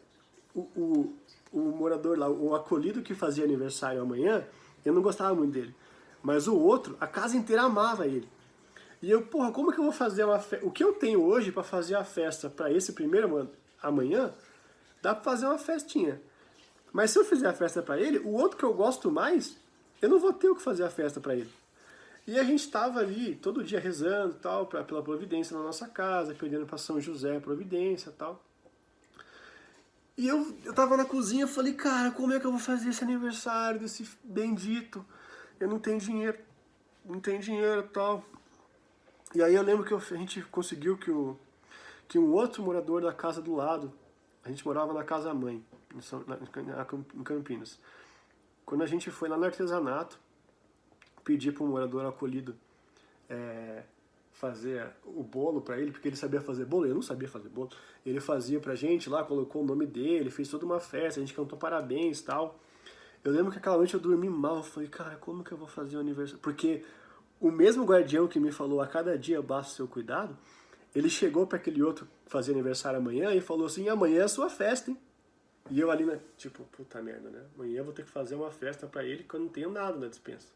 o morador lá, o acolhido que fazia aniversário amanhã, eu não gostava muito dele. Mas o outro, a casa inteira amava ele. E eu, porra, como que eu vou fazer uma festa? O que eu tenho hoje para fazer a festa para esse primeiro amanhã, dá para fazer uma festinha. Mas se eu fizer a festa para ele, o outro que eu gosto mais, eu não vou ter o que fazer a festa para ele. E a gente tava ali todo dia rezando tal, pela providência na nossa casa, pedindo para São José a providência tal. E eu tava na cozinha e falei, cara, como é que eu vou fazer esse aniversário desse bendito? Eu não tenho dinheiro e tal. E aí eu lembro que a gente conseguiu que um outro morador da casa do lado, a gente morava na casa-mãe, em Campinas. Quando a gente foi lá no artesanato, pedir para um morador acolhido fazer o bolo para ele, porque ele sabia fazer bolo, eu não sabia fazer bolo. Ele fazia pra gente lá, colocou o nome dele, fez toda uma festa, a gente cantou parabéns e tal. Eu lembro que aquela noite eu dormi mal, eu falei, cara, como que eu vou fazer o aniversário? Porque o mesmo guardião que me falou a cada dia basta o seu cuidado, ele chegou para aquele outro fazer aniversário amanhã e falou assim, amanhã é a sua festa, hein? E eu ali, né, tipo, puta merda, né? Amanhã eu vou ter que fazer uma festa para ele que eu não tenho nada na despensa.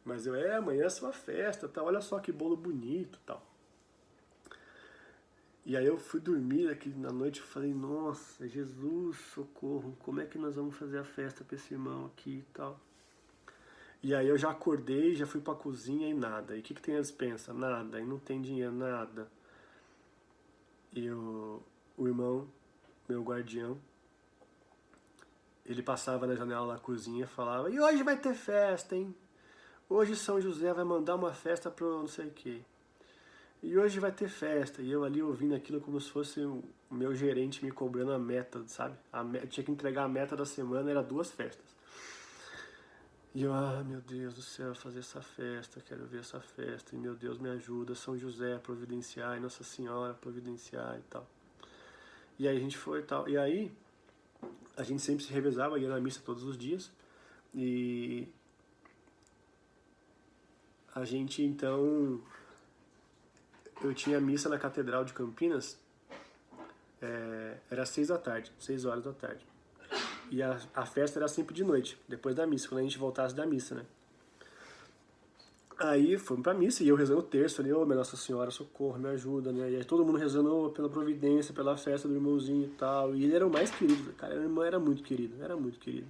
Mas eu, amanhã é a sua festa, tá? Olha só que bolo bonito e tal. E aí eu fui dormir aqui na noite e falei, nossa, Jesus, socorro, como é que nós vamos fazer a festa pra esse irmão aqui e tal? E aí eu já acordei, já fui pra cozinha e nada. E o que tem na despensa? Nada. E não tem dinheiro, nada. E o irmão, meu guardião, ele passava na janela da cozinha e falava, e hoje vai ter festa, hein? Hoje São José vai mandar uma festa pro não sei o quê. E hoje vai ter festa. E eu ali ouvindo aquilo como se fosse o meu gerente me cobrando a meta, sabe? Eu tinha que entregar a meta da semana, era 2 festas. E eu, meu Deus do céu, fazer essa festa, quero ver essa festa. E meu Deus, me ajuda, São José, providenciar, e Nossa Senhora, providenciar e tal. E aí a gente foi e tal. E aí, a gente sempre se revezava, ia na missa todos os dias. E a gente, então, eu tinha missa na Catedral de Campinas, era 6 horas da tarde. E a festa era sempre de noite, depois da missa, quando a gente voltasse da missa, né? Aí fomos pra missa e eu rezando o terço ali, minha Nossa Senhora, socorro, me ajuda, né? E aí todo mundo rezando pela providência, pela festa do irmãozinho e tal. E ele era o mais querido, cara, o irmão era muito querido, era muito querido.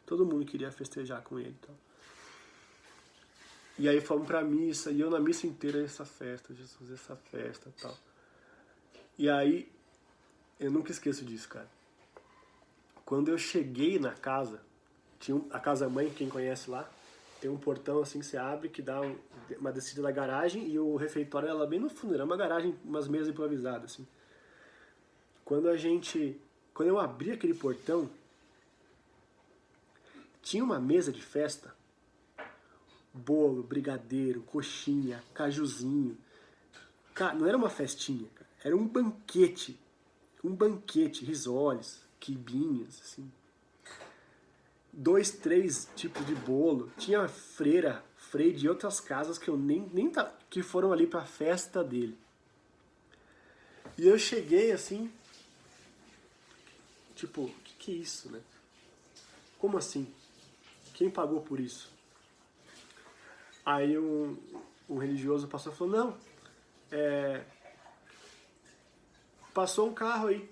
Todo mundo queria festejar com ele, então. E aí fomos pra missa, e eu na missa inteira, essa festa, Jesus, essa festa e tal. E aí, eu nunca esqueço disso, cara. Quando eu cheguei na casa, tinha a casa-mãe, quem conhece lá, tem um portão assim que você abre, que dá uma descida da garagem, e o refeitório era lá bem no fundo, era uma garagem, umas mesas improvisadas, assim. Quando eu abri aquele portão, tinha uma mesa de festa, bolo, brigadeiro, coxinha, cajuzinho. Cara, não era uma festinha, cara, era um banquete, risoles, quibinhas, assim. 2, 3 tipos de bolo. Tinha freio de outras casas que eu que foram ali pra festa dele. E eu cheguei assim, tipo, o que é isso, né? Como assim? Quem pagou por isso? Aí um religioso passou e falou, não, passou um carro aí,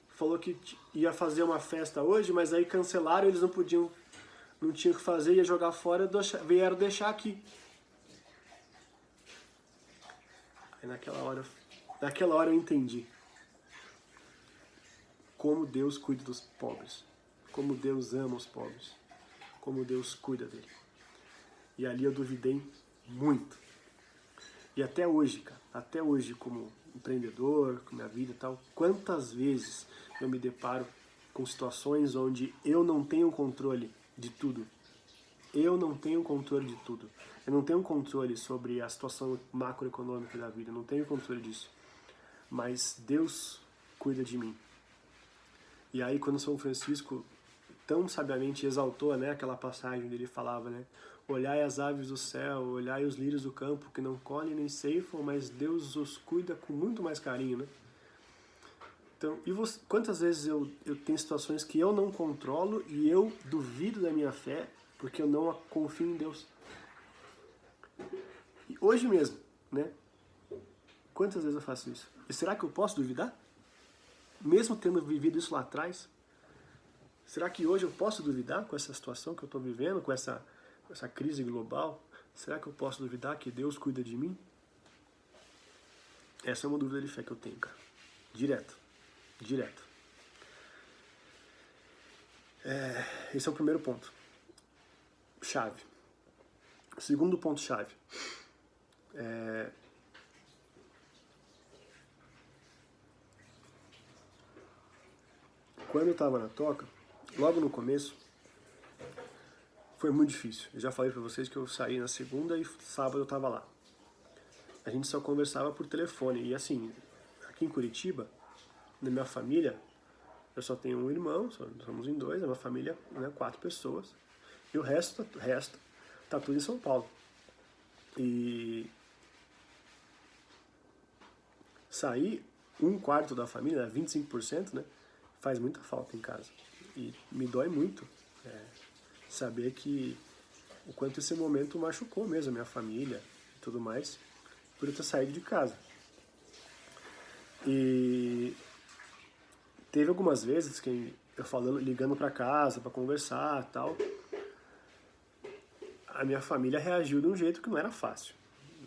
falou que ia fazer uma festa hoje, mas aí cancelaram, eles não tinham o que fazer, ia jogar fora, vieram deixar aqui. Aí naquela hora eu entendi como Deus cuida dos pobres, como Deus ama os pobres, como Deus cuida dele. E ali eu duvidei muito. E até hoje, cara, até hoje como empreendedor, com minha vida e tal, quantas vezes eu me deparo com situações onde eu não tenho controle de tudo. Eu não tenho controle de tudo. Eu não tenho controle sobre a situação macroeconômica da vida, eu não tenho controle disso. Mas Deus cuida de mim. E aí quando São Francisco tão sabiamente exaltou, né, aquela passagem onde ele falava, né, olhai as aves do céu, olhai os lírios do campo, que não colhem nem ceifam, mas Deus os cuida com muito mais carinho, né? Então, quantas vezes eu tenho situações que eu não controlo e eu duvido da minha fé porque eu não confio em Deus. E hoje mesmo, né? Quantas vezes eu faço isso? E será que eu posso duvidar? Mesmo tendo vivido isso lá atrás? Será que hoje eu posso duvidar com essa situação que eu estou vivendo, com essa crise global? Será que eu posso duvidar que Deus cuida de mim? Essa é uma dúvida de fé que eu tenho, cara. Direto. Esse é o primeiro ponto. Chave. O segundo ponto chave. Quando eu estava na toca, logo no começo, foi muito difícil. Eu já falei pra vocês que eu saí na segunda e sábado eu tava lá. A gente só conversava por telefone. E assim, aqui em Curitiba, na minha família, eu só tenho um irmão, somos em 2, é uma família, né, 4 pessoas. E o resto tá tudo em São Paulo. E sair 1/4 da família, 25%, né, faz muita falta em casa. E me dói muito saber que o quanto esse momento machucou mesmo a minha família e tudo mais, por eu ter saído de casa. E teve algumas vezes que eu ligando pra casa pra conversar e tal, a minha família reagiu de um jeito que não era fácil,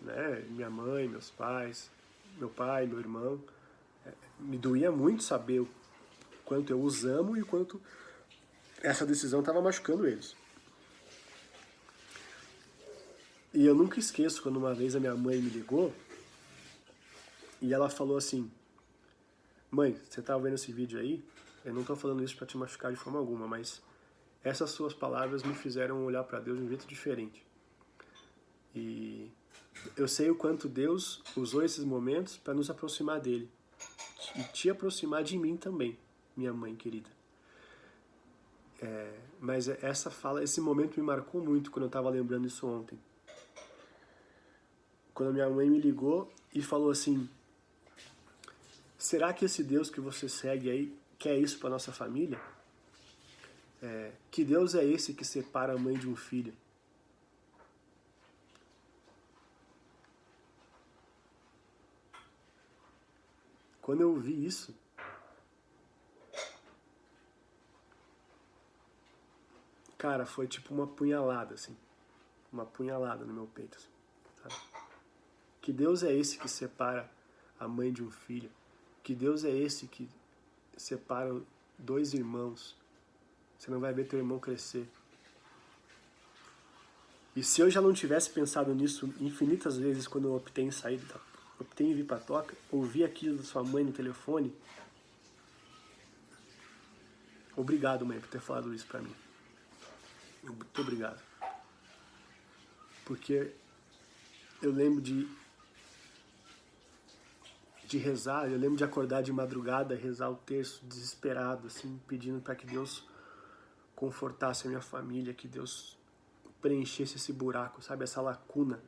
né? Minha mãe, meus pais, meu pai, meu irmão, me doía muito saber o quanto eu os amo e o quanto essa decisão estava machucando eles. E eu nunca esqueço quando uma vez a minha mãe me ligou e ela falou assim: mãe, você tá vendo esse vídeo aí? Eu não tô falando isso pra te machucar de forma alguma, mas essas suas palavras me fizeram olhar pra Deus de um jeito diferente. E eu sei o quanto Deus usou esses momentos para nos aproximar dele e te aproximar de mim também, minha mãe querida. Mas esse momento me marcou muito quando eu estava lembrando isso ontem. Quando minha mãe me ligou e falou assim: será que esse Deus que você segue aí quer isso para nossa família? Que Deus é esse que separa a mãe de um filho? Quando eu ouvi isso, cara, foi tipo uma punhalada, assim. Uma punhalada no meu peito, assim, sabe? Que Deus é esse que separa a mãe de um filho? Que Deus é esse que separa dois irmãos? Você não vai ver teu irmão crescer. E se eu já não tivesse pensado nisso infinitas vezes quando eu optei em sair, optei em vir pra toca, ouvir aquilo da sua mãe no telefone, obrigado, mãe, por ter falado isso pra mim. Muito obrigado. Porque eu lembro de rezar, eu lembro de acordar de madrugada, rezar o terço desesperado, assim, pedindo para que Deus confortasse a minha família, que Deus preenchesse esse buraco, sabe, essa lacuna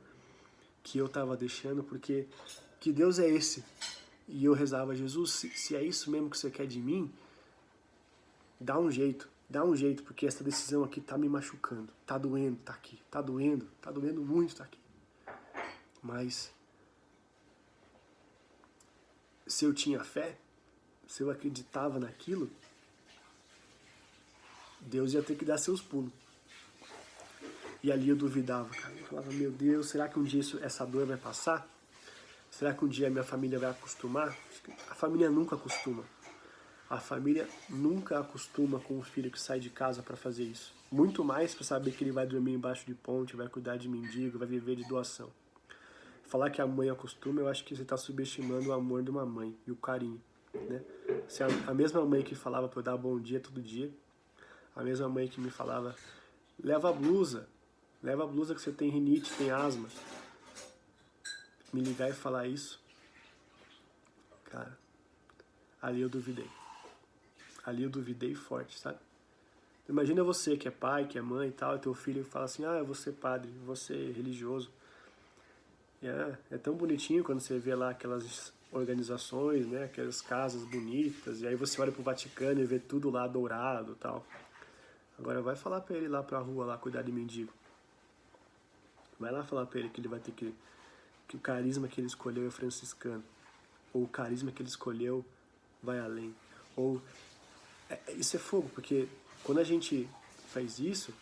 que eu estava deixando, porque que Deus é esse? E eu rezava, Jesus, se é isso mesmo que você quer de mim, dá um jeito, porque essa decisão aqui tá me machucando, tá doendo, tá aqui, tá doendo muito, tá aqui. Mas se eu tinha fé, se eu acreditava naquilo, Deus ia ter que dar seus pulos. E ali eu duvidava, cara. Eu falava, meu Deus, será que um dia essa dor vai passar? Será que um dia a minha família vai acostumar? A família nunca acostuma. A família nunca acostuma com o filho que sai de casa para fazer isso. Muito mais para saber que ele vai dormir embaixo de ponte, vai cuidar de mendigo, vai viver de doação. Falar que a mãe acostuma, eu acho que você está subestimando o amor de uma mãe e o carinho, né? Se a mesma mãe que falava para eu dar bom dia todo dia, a mesma mãe que me falava, leva a blusa que você tem rinite, tem asma. Me ligar e falar isso, cara, ali eu duvidei. Ali eu duvidei forte, sabe? Imagina você que é pai, que é mãe e tal, e teu filho fala assim, eu vou ser padre, vou ser religioso. E é tão bonitinho quando você vê lá aquelas organizações, né, aquelas casas bonitas, e aí você olha pro Vaticano e vê tudo lá dourado e tal. Agora vai falar pra ele lá pra rua, lá, cuidar de mendigo. Vai lá falar pra ele que ele vai ter que o carisma que ele escolheu é franciscano. Ou o carisma que ele escolheu vai além. Ou isso é fogo, porque quando a gente faz isso,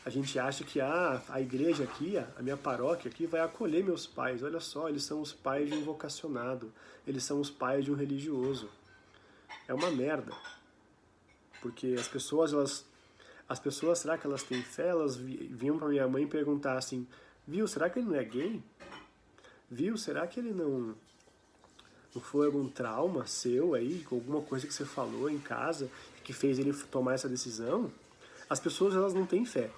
a gente acha que a igreja aqui, a minha paróquia aqui vai acolher meus pais. Olha só, eles são os pais de um vocacionado, eles são os pais de um religioso. É uma merda. Porque as pessoas, será que elas têm fé? Elas vinham pra minha mãe perguntar assim, viu, será que ele não é gay? Viu, será que ele não foi algum trauma seu aí, alguma coisa que você falou em casa que fez ele tomar essa decisão? As pessoas, elas não têm fé.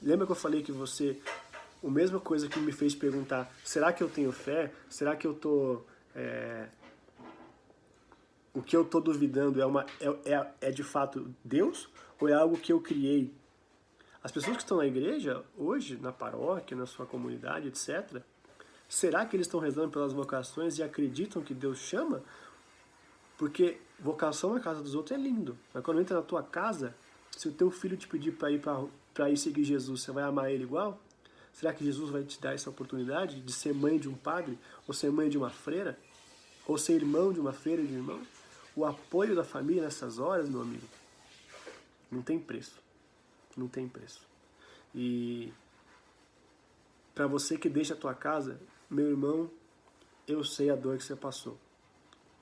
Lembra que eu falei que a mesma coisa que me fez perguntar, será que eu tenho fé? Será que eu tô... o que eu tô duvidando é de fato Deus? Ou é algo que eu criei? As pessoas que estão na igreja, hoje, na paróquia, na sua comunidade, etc., será que eles estão rezando pelas vocações e acreditam que Deus chama? Porque vocação na casa dos outros é lindo. Mas quando entra na tua casa, se o teu filho te pedir para ir seguir Jesus, você vai amar ele igual? Será que Jesus vai te dar essa oportunidade de ser mãe de um padre? Ou ser mãe de uma freira? Ou ser irmão de uma freira e de irmão? O apoio da família nessas horas, meu amigo, não tem preço. Não tem preço. E para você que deixa a tua casa, meu irmão, eu sei a dor que você passou.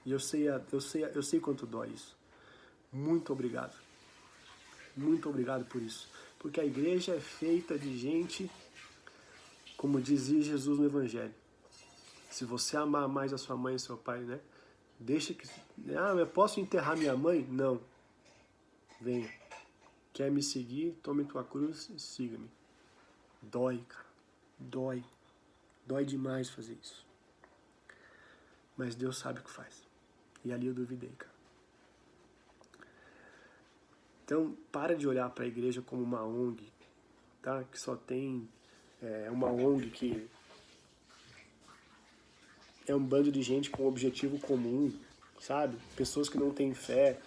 E eu sei quanto dói isso. Muito obrigado. Muito obrigado por isso. Porque a igreja é feita de gente, como dizia Jesus no Evangelho. Se você amar mais a sua mãe e seu pai, né? Deixa que... eu posso enterrar minha mãe? Não. Venha. Quer me seguir? Tome tua cruz e siga-me. Dói, cara. Dói. Dói demais fazer isso. Mas Deus sabe o que faz. E ali eu duvidei, cara. Então, para de olhar para a igreja como uma ONG, tá? Que só tem uma ONG que é um bando de gente com um objetivo comum, sabe? Pessoas que não têm fé.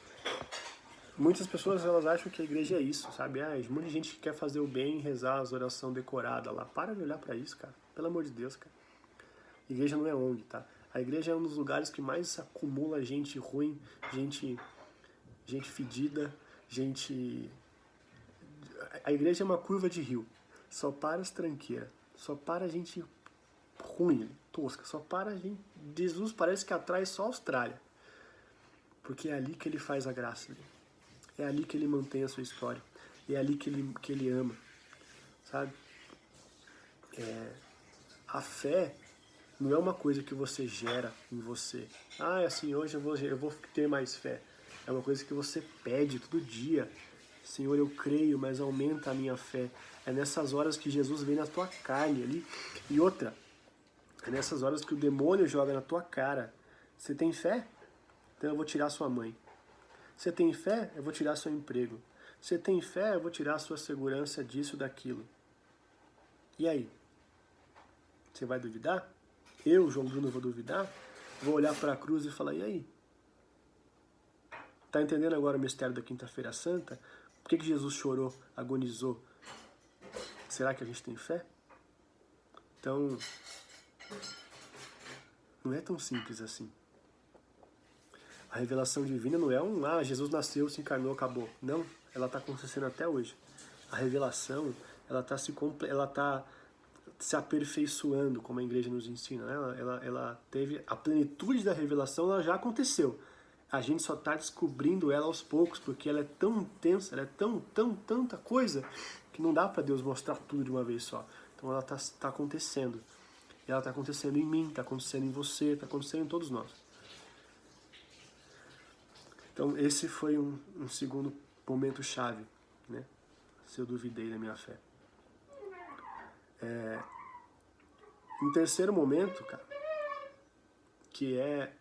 Muitas pessoas, elas acham que a igreja é isso, sabe? Um monte de gente que quer fazer o bem e rezar as orações decoradas lá. Para de olhar para isso, cara. Pelo amor de Deus, cara. A igreja não é ONG, tá? A igreja é um dos lugares que mais acumula gente ruim, gente fedida, gente... A igreja é uma curva de rio. Só para as tranqueiras. Só para a gente ruim, tosca. Só para a gente... Jesus parece que atrai só a Austrália. Porque é ali que ele faz a graça dele. É ali que ele mantém a sua história. É ali que ele ama. Sabe? A fé não é uma coisa que você gera em você. Ah, é assim, hoje eu vou ter mais fé. É uma coisa que você pede todo dia. Senhor, eu creio, mas aumenta a minha fé. É nessas horas que Jesus vem na tua carne ali. E outra, é nessas horas que o demônio joga na tua cara. Você tem fé? Então eu vou tirar sua mãe. Você tem fé? Eu vou tirar seu emprego. Você tem fé? Eu vou tirar a sua segurança disso, daquilo. E aí? Você vai duvidar? Eu, João Bruno, vou duvidar? Vou olhar para a cruz e falar, e aí? Tá entendendo agora o mistério da Quinta-feira Santa? Por que Jesus chorou, agonizou? Será que a gente tem fé? Então, não é tão simples assim. A revelação divina não é Jesus nasceu, se encarnou, acabou. Não, ela está acontecendo até hoje. A revelação, ela está se aperfeiçoando, como a igreja nos ensina. Né? Ela teve a plenitude da revelação, ela já aconteceu. A gente só está descobrindo ela aos poucos, porque ela é tão intensa, ela é tanta coisa, que não dá para Deus mostrar tudo de uma vez só. Então ela está acontecendo. E ela está acontecendo em mim, está acontecendo em você, está acontecendo em todos nós. Então esse foi um segundo momento chave, né? Se eu duvidei da minha fé. Um terceiro momento, cara, que é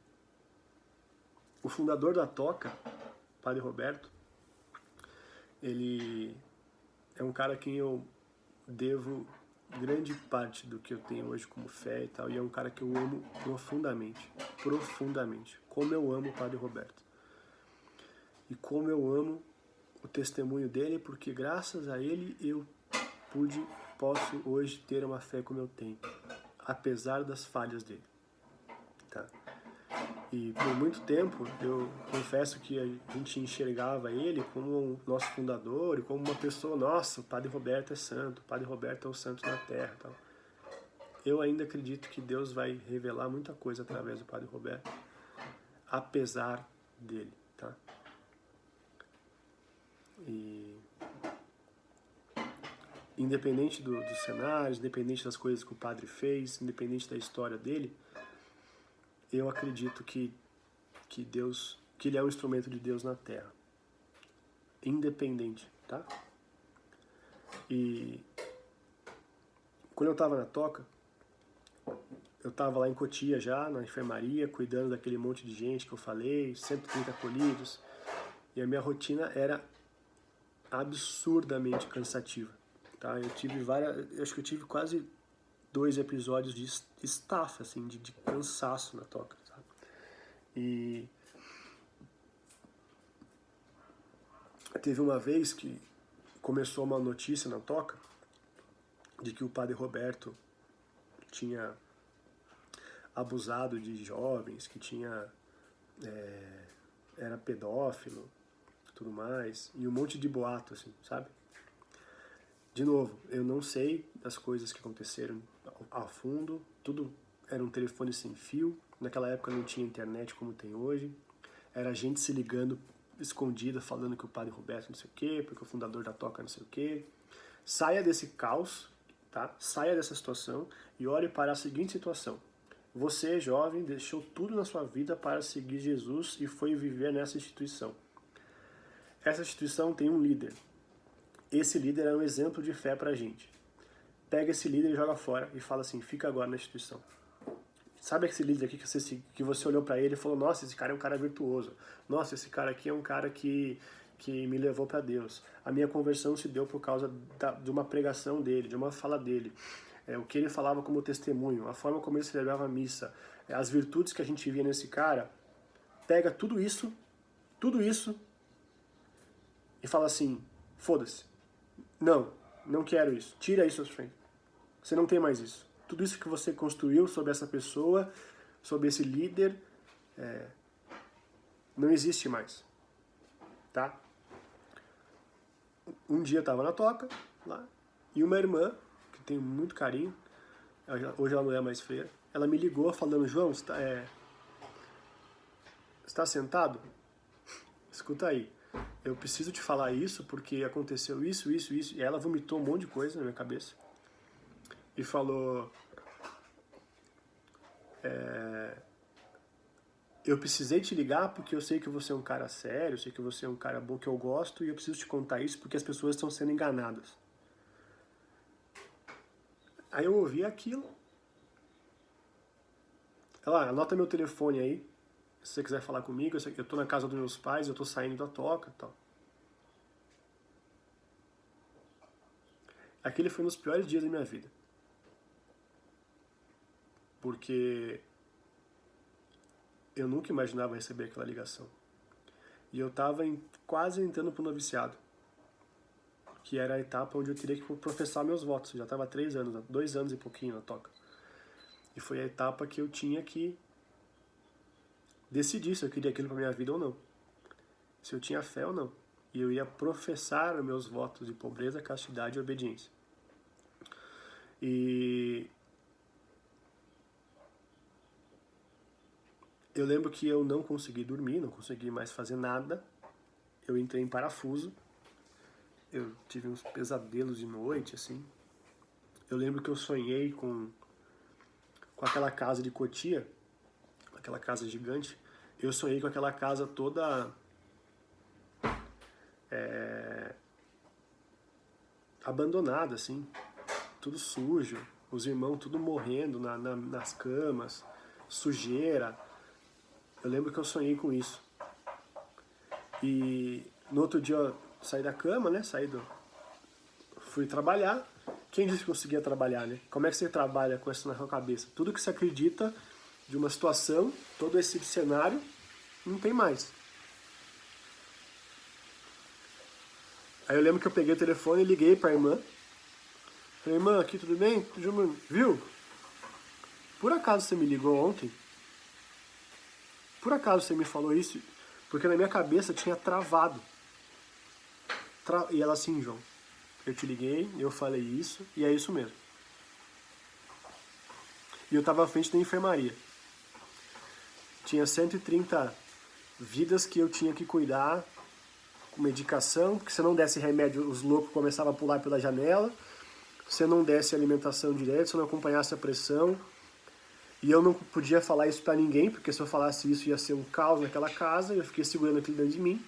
o fundador da Toca, Padre Roberto, ele é um cara a quem eu devo grande parte do que eu tenho hoje como fé e tal, e é um cara que eu amo profundamente, como eu amo o Padre Roberto. E como eu amo o testemunho dele, porque graças a ele eu posso hoje ter uma fé como eu tenho, apesar das falhas dele. Tá? E por muito tempo eu confesso que a gente enxergava ele como o nosso fundador e como uma pessoa, nossa, o Padre Roberto é santo, o Padre Roberto é o santo na terra. Tal. Eu ainda acredito que Deus vai revelar muita coisa através do Padre Roberto, apesar dele. Tá? E independente dos cenários, independente das coisas que o padre fez, independente da história dele, eu acredito que ele é um instrumento de Deus na Terra. Independente, tá? E quando eu estava na Toca, eu estava lá em Cotia já, na enfermaria, cuidando daquele monte de gente que eu falei, 130 acolhidos, e a minha rotina era absurdamente cansativa. Tá? Acho que eu tive quase 2 episódios de estafa, assim, de cansaço na Toca, sabe? E teve uma vez que começou uma notícia na Toca de que o Padre Roberto tinha abusado de jovens, que era pedófilo, tudo mais, e um monte de boato, assim, sabe? De novo, eu não sei das coisas que aconteceram a fundo, tudo era um telefone sem fio, naquela época não tinha internet como tem hoje, era gente se ligando escondida, falando que o Padre Roberto não sei o quê, porque o fundador da Toca não sei o quê. Saia desse caos, tá? Saia dessa situação e olhe para a seguinte situação. Você, jovem, deixou tudo na sua vida para seguir Jesus e foi viver nessa instituição. Essa instituição tem um líder. Esse líder é um exemplo de fé pra gente. Pega esse líder e joga fora e fala assim, fica agora na instituição. Sabe esse líder aqui que você olhou pra ele e falou, nossa, esse cara é um cara virtuoso. Nossa, esse cara aqui é um cara que me levou para Deus. A minha conversão se deu por causa de uma pregação dele, de uma fala dele. O que ele falava como testemunho, a forma como ele celebrava a missa, as virtudes que a gente via nesse cara. Pega tudo isso e fala assim, foda-se. Não quero isso. Tira isso da sua frente. Você não tem mais isso. Tudo isso que você construiu sobre essa pessoa, sobre esse líder, não existe mais. Tá? Um dia eu tava na toca, lá, e uma irmã, que tenho muito carinho, hoje ela não é mais freira, ela me ligou falando, João, você tá sentado? Escuta aí, eu preciso te falar isso porque aconteceu isso, isso, isso. E ela vomitou um monte de coisa na minha cabeça. E falou, eu precisei te ligar porque eu sei que você é um cara sério, eu sei que você é um cara bom, que eu gosto, e eu preciso te contar isso porque as pessoas estão sendo enganadas. Aí eu ouvi aquilo. Ela, anota meu telefone aí, se você quiser falar comigo, eu tô na casa dos meus pais, eu tô saindo da toca e tal. Aquele foi um dos piores dias da minha vida. Porque eu nunca imaginava receber aquela ligação. E eu estava quase entrando para o noviciado, que era a etapa onde eu teria que professar meus votos. Eu já estava há 3 anos, 2 anos e pouquinho na toca. E foi a etapa que eu tinha que decidir se eu queria aquilo para minha vida ou não. Se eu tinha fé ou não. E eu ia professar os meus votos de pobreza, castidade e obediência. E eu lembro que eu não consegui dormir, não consegui mais fazer nada. Eu entrei em parafuso. Eu tive uns pesadelos de noite, assim. Eu lembro que eu sonhei com aquela casa de Cotia, aquela casa gigante. Eu sonhei com aquela casa toda abandonada, assim, tudo sujo, os irmãos tudo morrendo nas camas, sujeira. Eu lembro que eu sonhei com isso. E no outro dia eu saí da cama, né? Fui trabalhar. Quem disse que eu conseguia trabalhar, né? Como é que você trabalha com isso na sua cabeça? Tudo que você acredita de uma situação, todo esse cenário, não tem mais. Aí eu lembro que eu peguei o telefone e liguei pra irmã. Falei, irmã, aqui tudo bem? Viu? Por acaso você me ligou ontem? Por acaso você me falou isso? Porque na minha cabeça tinha travado. E ela assim, João, eu te liguei, eu falei isso, e é isso mesmo. E eu tava à frente da enfermaria. Tinha 130 vidas que eu tinha que cuidar, com medicação, porque se não desse remédio, os loucos começavam a pular pela janela. Se não desse alimentação direita, se não acompanhasse a pressão. E eu não podia falar isso pra ninguém, porque se eu falasse isso ia ser um caos naquela casa, eu fiquei segurando aquilo dentro de mim.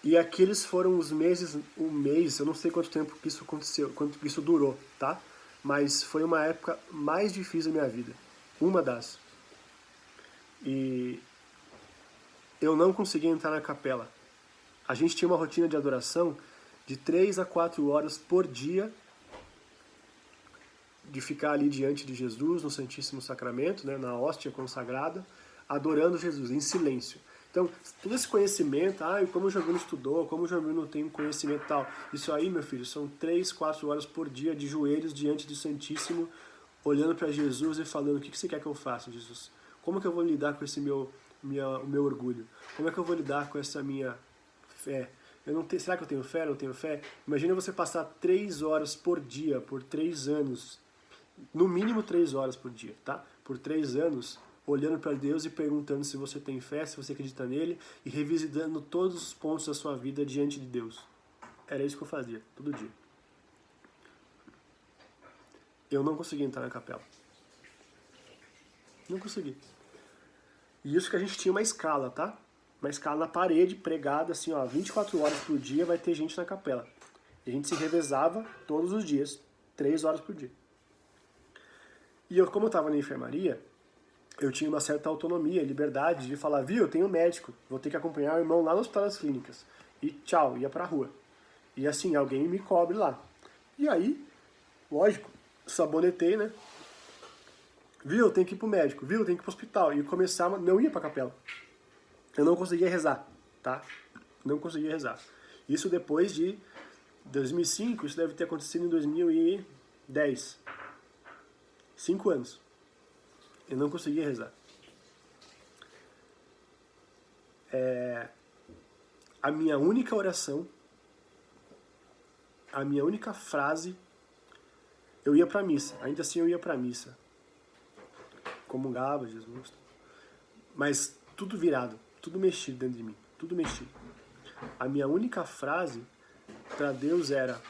E aqueles foram os meses, um mês, eu não sei quanto tempo que isso aconteceu, quanto que isso durou, tá? Mas foi uma época mais difícil da minha vida. Uma das. E eu não conseguia entrar na capela. A gente tinha uma rotina de adoração de 3 a 4 horas por dia, de ficar ali diante de Jesus, no Santíssimo Sacramento, né, na hóstia consagrada, adorando Jesus, em silêncio. Então, todo esse conhecimento, como o Giovanni estudou, como o Giovanni não tem conhecimento e tal, isso aí, meu filho, são 3, 4 horas por dia de joelhos diante do Santíssimo, olhando para Jesus e falando, o que você quer que eu faça, Jesus? Como que eu vou lidar com esse o meu orgulho? Como é que eu vou lidar com essa minha fé? Será que eu tenho fé? Não tenho fé? Imagina você passar 3 horas por dia, por 3 anos, no mínimo 3 horas por dia, tá? Por 3 anos, olhando para Deus e perguntando se você tem fé, se você acredita nele, e revisitando todos os pontos da sua vida diante de Deus. Era isso que eu fazia, todo dia. Eu não conseguia entrar na capela. Não consegui. E isso que a gente tinha uma escala, tá? Uma escala na parede, pregada assim, ó, 24 horas por dia vai ter gente na capela. E a gente se revezava todos os dias, 3 horas por dia. E eu, como eu estava na enfermaria, eu tinha uma certa autonomia, liberdade de falar, viu, eu tenho médico, vou ter que acompanhar o irmão lá no Hospital das Clínicas. E tchau, ia pra rua. E assim, alguém me cobre lá. E aí, lógico, sabonetei, né? Viu, eu tenho que ir pro médico, viu, eu tenho que ir pro hospital. E começava, não ia pra capela. Eu não conseguia rezar, tá? Não conseguia rezar. Isso depois de 2005, isso deve ter acontecido em 2010. 5 anos. Eu não conseguia rezar. a minha única oração, a minha única frase, eu ia pra missa, ainda assim eu ia pra missa. Comungava Jesus. Mas tudo virado, tudo mexido dentro de mim, tudo mexido. A minha única frase para Deus era: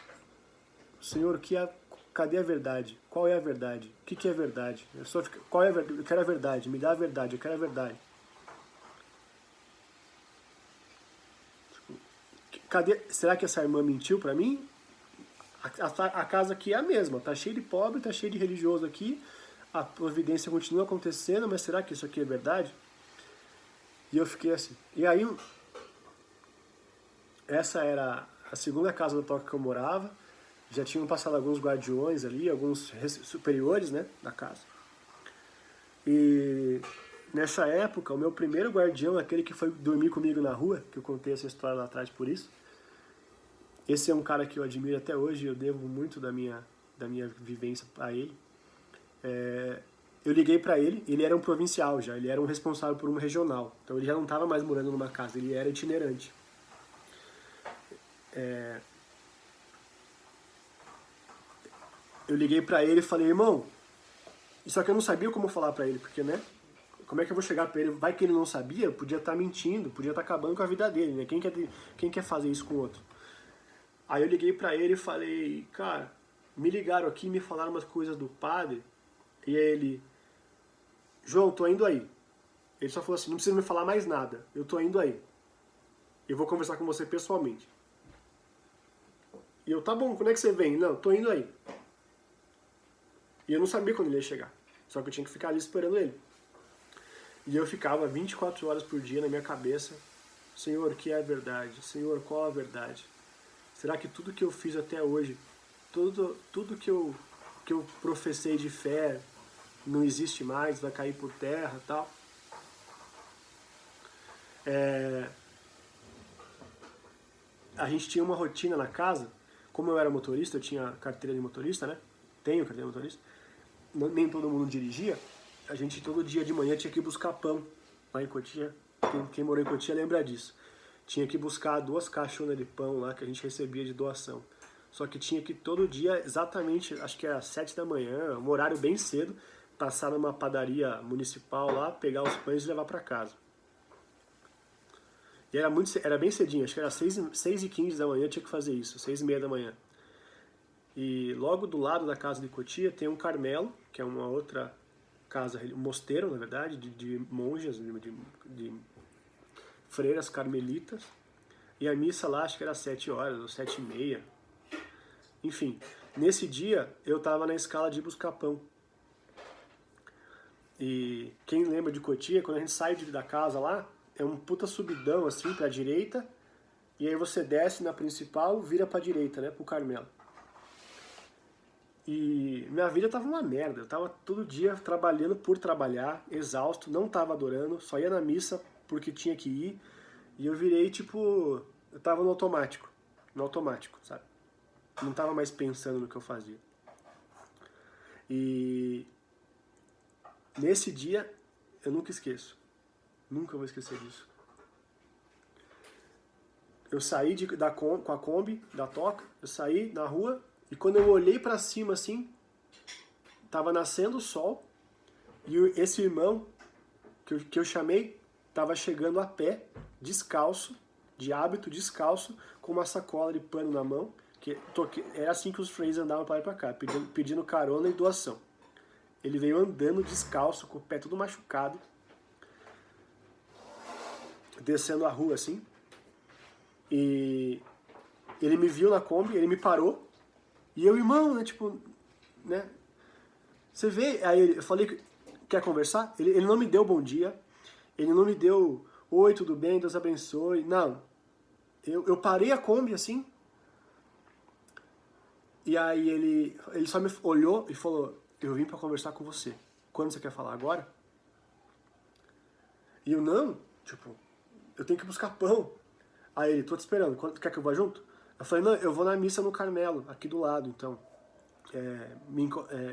Senhor, cadê a verdade? Qual é a verdade? O que é a verdade? Qual é a verdade? Eu quero a verdade, me dá a verdade, eu quero a verdade. Cadê? Será que essa irmã mentiu para mim? A casa aqui é a mesma, tá cheio de pobre, tá cheio de religioso aqui, a providência continua acontecendo, mas será que isso aqui é verdade? E eu fiquei assim. E aí, essa era a segunda casa da toca que eu morava, já tinham passado alguns guardiões ali, alguns superiores, né, da casa. E nessa época, o meu primeiro guardião, aquele que foi dormir comigo na rua, que eu contei essa história lá atrás por isso, esse é um cara que eu admiro até hoje, eu devo muito da minha vivência a ele. Eu liguei pra ele era um provincial já, ele era um responsável por um regional, então ele já não estava mais morando numa casa, ele era itinerante. Eu liguei pra ele e falei: irmão, só que eu não sabia como falar pra ele, porque, né, como é que eu vou chegar pra ele? Vai que ele não sabia, podia estar mentindo, podia estar acabando com a vida dele, né, quem quer fazer isso com o outro? Aí eu liguei pra ele e falei: cara, me ligaram aqui, me falaram umas coisas do padre, e aí ele: João, tô indo aí. Ele só falou assim: não precisa me falar mais nada, eu tô indo aí. Eu vou conversar com você pessoalmente. E eu: tá bom, quando é que você vem? Não, tô indo aí. E eu não sabia quando ele ia chegar, só que eu tinha que ficar ali esperando ele. E eu ficava 24 horas por dia na minha cabeça: Senhor, o que é a verdade? Senhor, qual a verdade? Será que tudo que eu fiz até hoje, tudo que eu professei de fé não existe mais, vai cair por terra e tal? A gente tinha uma rotina na casa, como eu era motorista, eu tinha carteira de motorista, né? Tenho carteira de motorista. Nem todo mundo dirigia. A gente todo dia de manhã tinha que buscar pão lá em Cotia. Quem morou em Cotia lembra disso. Tinha que buscar 2 caixonas de pão lá que a gente recebia de doação. Só que tinha que todo dia, exatamente, acho que era 7 da manhã, um horário bem cedo, passar numa padaria municipal lá, pegar os pães e levar para casa. E era bem cedinho, acho que era 6h15 da manhã, tinha que fazer isso, 6h30 da manhã. E logo do lado da casa de Cotia tem um Carmelo, que é uma outra casa, um mosteiro, na verdade, de monjas, de freiras carmelitas. E a missa lá acho que era 7 horas, ou 7h30. Enfim, nesse dia eu tava na escala de ir buscar pão. E quem lembra de Cotia, quando a gente sai da casa lá, é um puta subidão assim pra direita, e aí você desce na principal, vira pra direita, né, pro Carmelo. E minha vida tava uma merda, eu tava todo dia trabalhando por trabalhar, exausto, não tava adorando, só ia na missa porque tinha que ir, e eu virei tipo, eu tava no automático, sabe? Não tava mais pensando no que eu fazia. E nesse dia, eu nunca esqueço, nunca vou esquecer disso. Eu saí com a Kombi, da toca, eu saí na rua, e quando eu olhei pra cima assim, tava nascendo o sol, e esse irmão que eu chamei tava chegando a pé, descalço, de hábito descalço, com uma sacola de pano na mão, era assim que os freis andavam para lá e pra cá, pedindo carona e doação. Ele veio andando descalço, com o pé todo machucado, descendo a rua assim, e ele me viu na Kombi, ele me parou, e eu: irmão, né, tipo, né, você vê, aí eu falei: quer conversar? Ele não me deu bom dia, ele não me deu: oi, tudo bem, Deus abençoe, não. Eu parei a Kombi assim, e aí ele só me olhou e falou: eu vim pra conversar com você, quando você quer falar? Agora? E eu: não, tipo, eu tenho que buscar pão. Aí ele: tô te esperando, quer que eu vá junto? Eu falei: não, eu vou na missa no Carmelo, aqui do lado, então.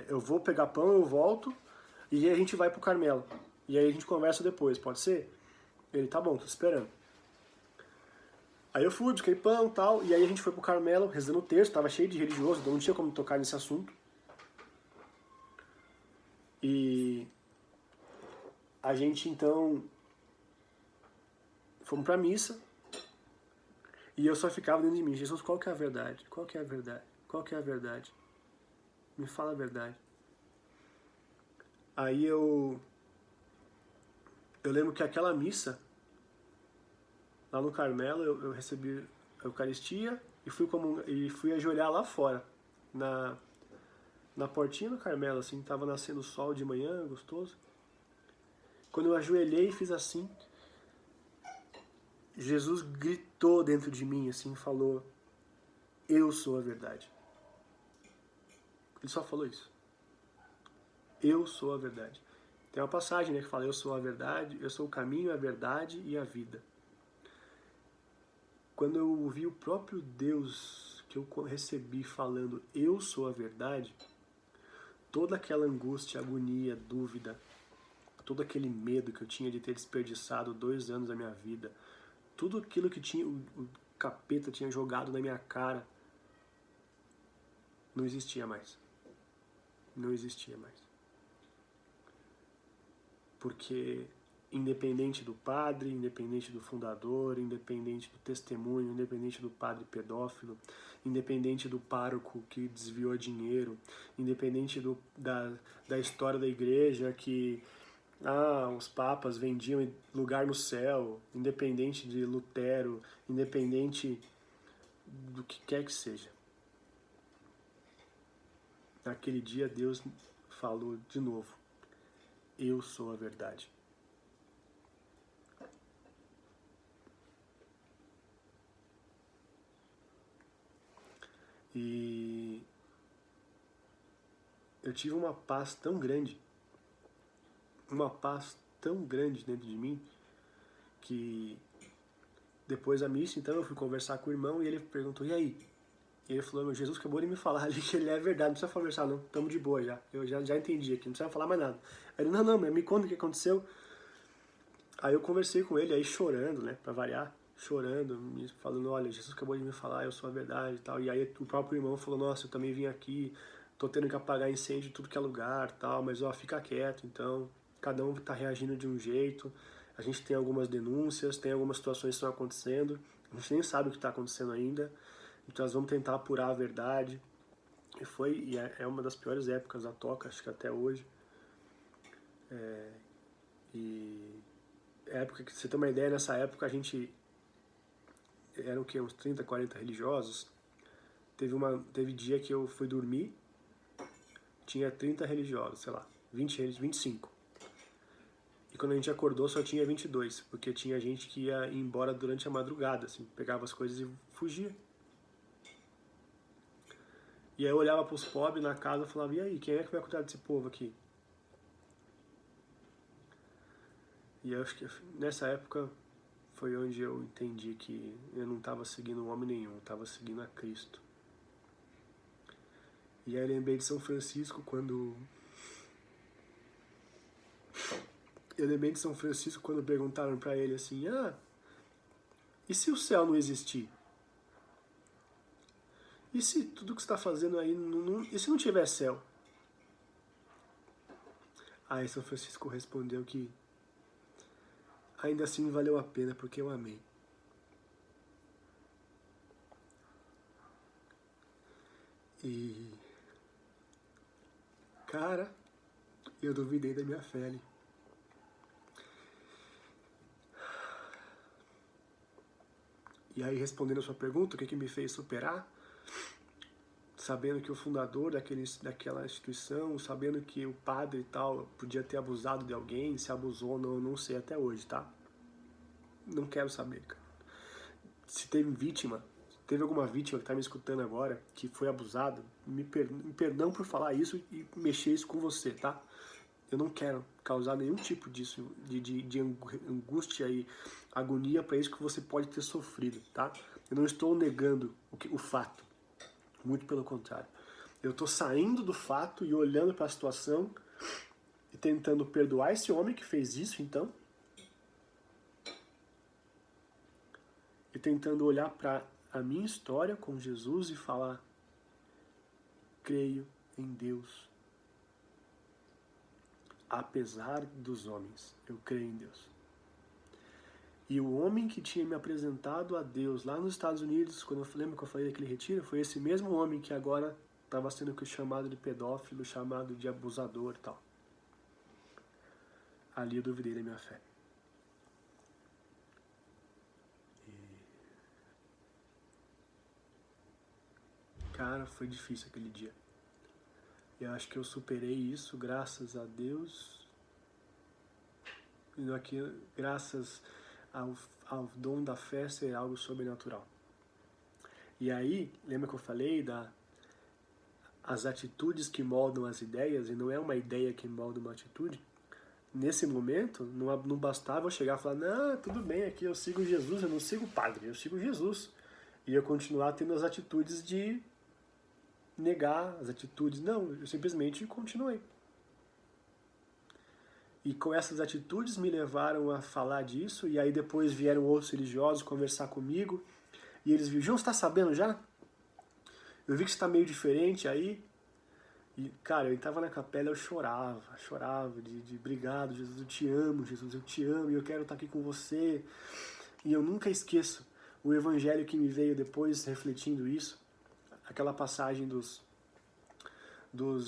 Eu vou pegar pão, eu volto, e aí a gente vai pro Carmelo. E aí a gente conversa depois, pode ser? Ele: tá bom, tô esperando. Aí eu fui, busquei pão e tal, e aí a gente foi pro Carmelo, rezando o terço, tava cheio de religioso, então não tinha como tocar nesse assunto. E a gente então fomos pra missa, e eu só ficava dentro de mim, Jesus, qual que é a verdade? Qual que é a verdade? Qual que é a verdade? Me fala a verdade. Aí eu lembro que aquela missa, lá no Carmelo, eu recebi a Eucaristia e fui ajoelhar lá fora, na portinha do Carmelo, assim, tava nascendo o sol de manhã, gostoso. Quando eu ajoelhei e fiz assim, Jesus gritou dentro de mim, assim, falou, eu sou a verdade. Ele só falou isso. Eu sou a verdade. Tem uma passagem, né, que fala, eu sou a verdade, eu sou o caminho, a verdade e a vida. Quando eu ouvi o próprio Deus que eu recebi falando, eu sou a verdade, toda aquela angústia, agonia, dúvida, todo aquele medo que eu tinha de ter desperdiçado 2 anos da minha vida, tudo aquilo que tinha, o capeta tinha jogado na minha cara, não existia mais. Não existia mais. Porque independente do padre, independente do fundador, independente do testemunho, independente do padre pedófilo, independente do pároco que desviou dinheiro, independente da história da igreja que os papas vendiam lugar no céu, independente de Lutero, independente do que quer que seja. Naquele dia Deus falou de novo, eu sou a verdade. E eu tive uma paz tão grande dentro de mim, que depois da missa, então, eu fui conversar com o irmão e ele perguntou, e aí? E ele falou, meu, Jesus acabou de me falar ali que ele é verdade, não precisa conversar não, estamos de boa já, eu já entendi aqui, não precisa falar mais nada. Aí ele, não, me conta o que aconteceu. Aí eu conversei com ele, aí chorando, né, pra variar, chorando, me falando, olha, Jesus acabou de me falar, eu sou a verdade e tal. E aí o próprio irmão falou, nossa, eu também vim aqui, tô tendo que apagar incêndio em tudo que é lugar tal, mas ó, fica quieto, então, cada um tá reagindo de um jeito, a gente tem algumas denúncias, tem algumas situações que estão acontecendo, a gente nem sabe o que está acontecendo ainda, então nós vamos tentar apurar a verdade. E é uma das piores épocas da Toca, acho que até hoje. E época que você tem uma ideia, nessa época a gente eram o quê? Uns 30, 40 religiosos. Teve dia que eu fui dormir, tinha 30 religiosos, sei lá, 25. E quando a gente acordou só tinha 22, porque tinha gente que ia embora durante a madrugada, assim, pegava as coisas e fugia. E aí eu olhava pros pobres na casa e falava, e aí, quem é que vai cuidar desse povo aqui? E eu acho que nessa época foi onde eu entendi que eu não estava seguindo homem nenhum, eu estava seguindo a Cristo. E aí eu lembrei de São Francisco quando... perguntaram para ele assim, e se o céu não existir? E se tudo que você está fazendo aí, e se não tiver céu? Aí São Francisco respondeu que ainda assim valeu a pena porque eu amei. E... cara, eu duvidei da minha fé ali. E aí, respondendo a sua pergunta, o que me fez superar? Sabendo que o fundador daquela instituição, sabendo que o padre e tal podia ter abusado de alguém, se abusou ou não, não sei até hoje, tá? Não quero saber, cara. Se teve alguma vítima que tá me escutando agora, que foi abusado, perdão por falar isso e mexer isso com você, tá? Eu não quero causar nenhum tipo disso, de angústia e agonia para isso que você pode ter sofrido, tá? Eu não estou negando o fato, muito pelo contrário. Eu estou saindo do fato e olhando para a situação e tentando perdoar esse homem que fez isso, então, e tentando olhar para a minha história com Jesus e falar: creio em Deus. Apesar dos homens, eu creio em Deus. E o homem que tinha me apresentado a Deus lá nos Estados Unidos, quando eu lembro que eu falei daquele retiro, foi esse mesmo homem que agora estava sendo chamado de pedófilo, chamado de abusador e tal. Ali eu duvidei da minha fé. Cara, foi difícil aquele dia. Eu acho que eu superei isso, graças a Deus. E aqui, graças ao dom da fé ser algo sobrenatural. E aí, lembra que eu falei as atitudes que moldam as ideias, e não é uma ideia que molda uma atitude? Nesse momento, não bastava eu chegar e falar: não, tudo bem, aqui eu sigo Jesus, eu não sigo o padre, eu sigo Jesus. E eu continuar tendo as atitudes de negar as atitudes. Não, eu simplesmente continuei. E com essas atitudes me levaram a falar disso, e aí depois vieram outros religiosos conversar comigo, e eles viram: João, você está sabendo já? Eu vi que você está meio diferente aí. E, cara, eu entrava na capela, eu chorava de obrigado, Jesus, eu te amo, Jesus, eu te amo, e eu quero estar aqui com você. E eu nunca esqueço o evangelho que me veio depois, refletindo isso, aquela passagem dos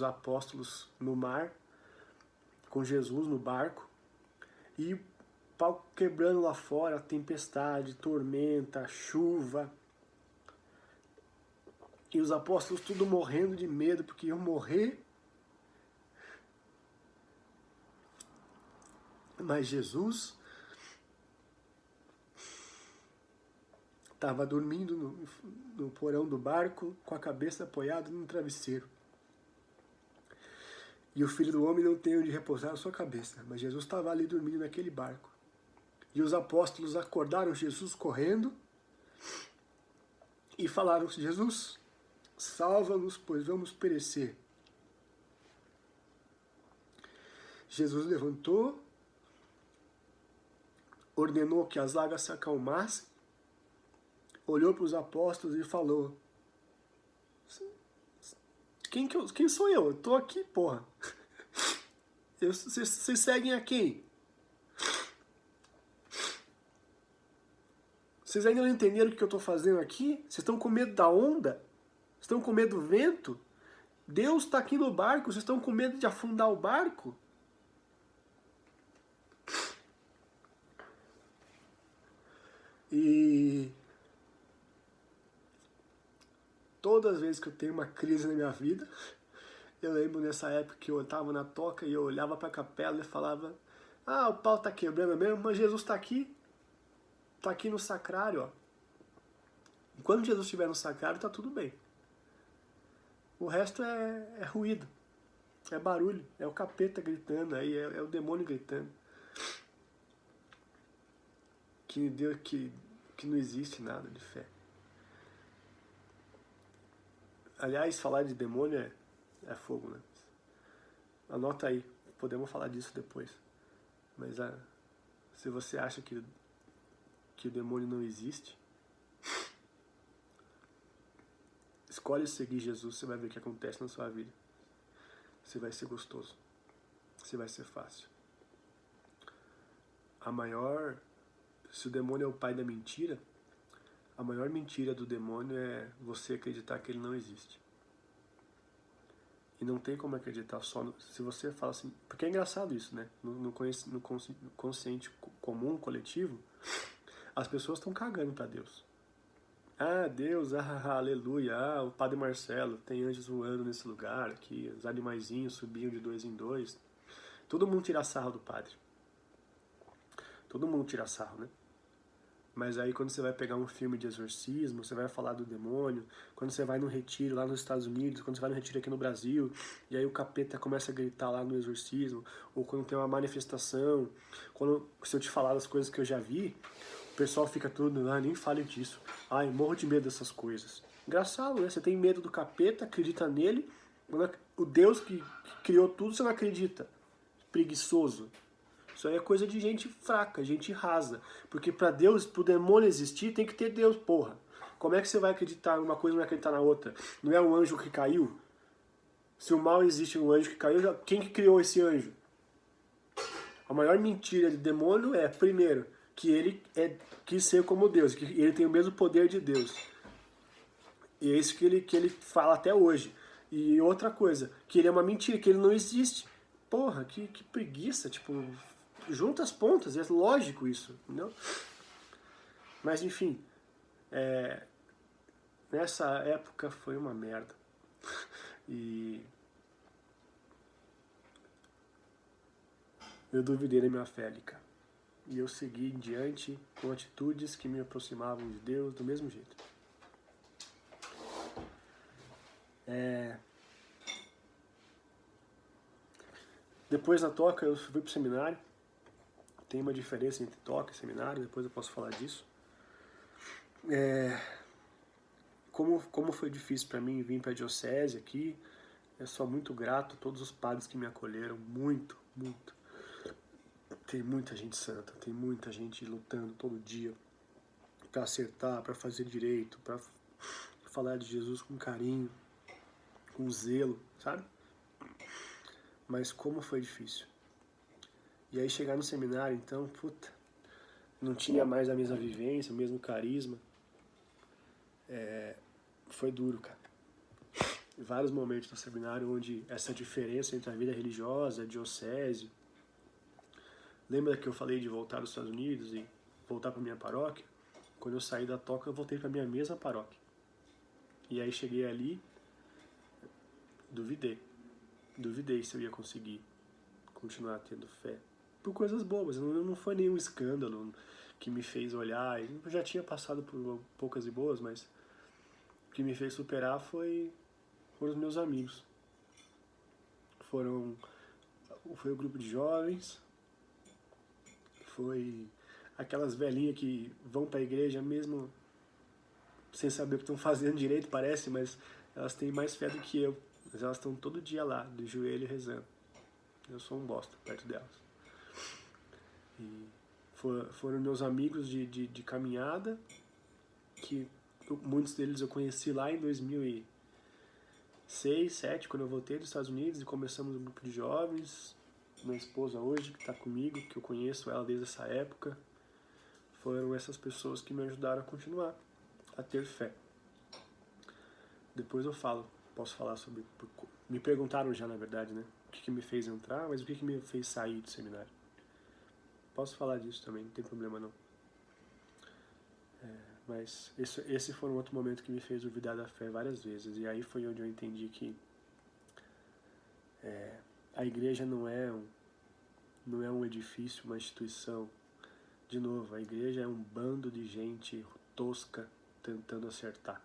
apóstolos no mar, com Jesus no barco, e o pau quebrando lá fora, tempestade, tormenta, chuva, e os apóstolos tudo morrendo de medo, porque iam morrer. Mas Jesus estava dormindo no porão do barco, com a cabeça apoiada no travesseiro. E o Filho do Homem não tem onde repousar a sua cabeça, mas Jesus estava ali dormindo naquele barco. E os apóstolos acordaram Jesus correndo e falaram: Jesus, salva-nos, pois vamos perecer. Jesus levantou, ordenou que as águas se acalmassem, olhou para os apóstolos e falou: quem sou eu? Eu tô aqui, porra. Vocês seguem a quem? Vocês ainda não entenderam o que eu estou fazendo aqui? Vocês estão com medo da onda? Vocês estão com medo do vento? Deus está aqui no barco, vocês estão com medo de afundar o barco? E todas as vezes que eu tenho uma crise na minha vida, eu lembro nessa época que eu estava na toca e eu olhava para a capela e falava: ah, o pau está quebrando mesmo, mas Jesus está aqui no sacrário, ó. Enquanto Jesus estiver no sacrário, tá tudo bem. O resto é ruído, é barulho, é o capeta gritando, aí é o demônio gritando. Que não existe nada de fé. Aliás, falar de demônio é fogo, né? Anota aí, podemos falar disso depois. Mas se você acha que o demônio não existe, escolhe seguir Jesus, você vai ver o que acontece na sua vida. Você vai ser gostoso. Você vai ser fácil. Se o demônio é o pai da mentira, a maior mentira do demônio é você acreditar que ele não existe. E não tem como acreditar se você fala assim, porque é engraçado isso, né? No consciente comum, coletivo, as pessoas estão cagando para Deus. Ah, Deus, aleluia, o Padre Marcelo, tem anjos voando nesse lugar aqui, os animaizinhos subiam de 2 em 2. Todo mundo tira sarro do padre. Todo mundo tira sarro, né? Mas aí quando você vai pegar um filme de exorcismo, você vai falar do demônio, quando você vai num retiro lá nos Estados Unidos, quando você vai num retiro aqui no Brasil, e aí o capeta começa a gritar lá no exorcismo, ou quando tem uma manifestação, se eu te falar das coisas que eu já vi, o pessoal fica tudo, nem fale disso, ai, morro de medo dessas coisas. Engraçado, né? Você tem medo do capeta, acredita nele, o Deus que criou tudo você não acredita. Preguiçoso. Isso aí é coisa de gente fraca, gente rasa. Porque para Deus, pro demônio existir, tem que ter Deus, porra. Como é que você vai acreditar numa coisa e não acreditar na outra? Não é um anjo que caiu? Se o mal existe um anjo que caiu, quem que criou esse anjo? A maior mentira de demônio é, primeiro, que ele quis ser como Deus, que ele tem o mesmo poder de Deus. E é isso que ele fala até hoje. E outra coisa, que ele é uma mentira, que ele não existe. Porra, que preguiça, tipo, junta as pontas, é lógico isso, entendeu? Mas enfim, nessa época foi uma merda. E eu duvidei da minha fé ali, cara. E eu segui em diante com atitudes que me aproximavam de Deus do mesmo jeito. Depois da toca eu fui pro seminário. Tem uma diferença entre toca e seminário, depois eu posso falar disso. Como foi difícil para mim vir para a diocese aqui, eu sou muito grato a todos os padres que me acolheram, muito, muito. Tem muita gente santa, tem muita gente lutando todo dia para acertar, para fazer direito, para falar de Jesus com carinho, com zelo, sabe? Mas como foi difícil. E aí chegar no seminário, então, puta, não tinha mais a mesma vivência, o mesmo carisma. Foi duro, cara. Vários momentos no seminário onde essa diferença entre a vida religiosa, a diocese. Lembra que eu falei de voltar dos Estados Unidos e voltar para minha paróquia? Quando eu saí da toca, eu voltei para minha mesma paróquia. E aí cheguei ali, duvidei se eu ia conseguir continuar tendo fé. Por coisas bobas, não foi nenhum escândalo que me fez olhar. Eu já tinha passado por poucas e boas, mas o que me fez superar foram os meus amigos. Foi o grupo de jovens, foi aquelas velhinhas que vão para a igreja mesmo sem saber o que estão fazendo direito, parece, mas elas têm mais fé do que eu. Mas elas estão todo dia lá, de joelho, rezando. Eu sou um bosta perto delas. E foram meus amigos de caminhada, que muitos deles eu conheci lá em 2006, 2007, quando eu voltei dos Estados Unidos e começamos um grupo de jovens. Minha esposa hoje, que está comigo, que eu conheço ela desde essa época, foram essas pessoas que me ajudaram a continuar, a ter fé. Depois eu posso falar sobre... Me perguntaram já, na verdade, né? O que me fez entrar, mas o que me fez sair do seminário. Posso falar disso também, não tem problema não. Mas esse foi um outro momento que me fez duvidar da fé várias vezes. E aí foi onde eu entendi que a igreja não é um edifício, uma instituição. De novo, a igreja é um bando de gente tosca tentando acertar,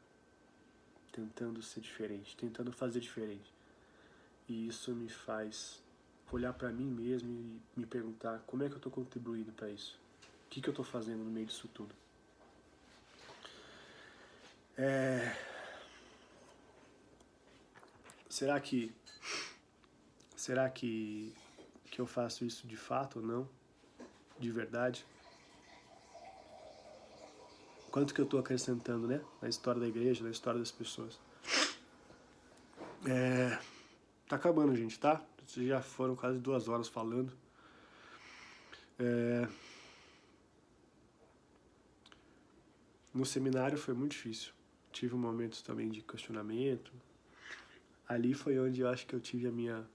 tentando ser diferente, tentando fazer diferente. E isso me faz olhar para mim mesmo e me perguntar como é que eu estou contribuindo para isso. O que eu estou fazendo no meio disso tudo. Será que eu faço isso de fato ou não? De verdade? Quanto que eu estou acrescentando, né? Na história da igreja, na história das pessoas. Tá acabando, gente, tá? Vocês já foram quase 2 horas falando. No seminário foi muito difícil. Tive momentos também de questionamento. Ali foi onde eu acho que eu tive a minha...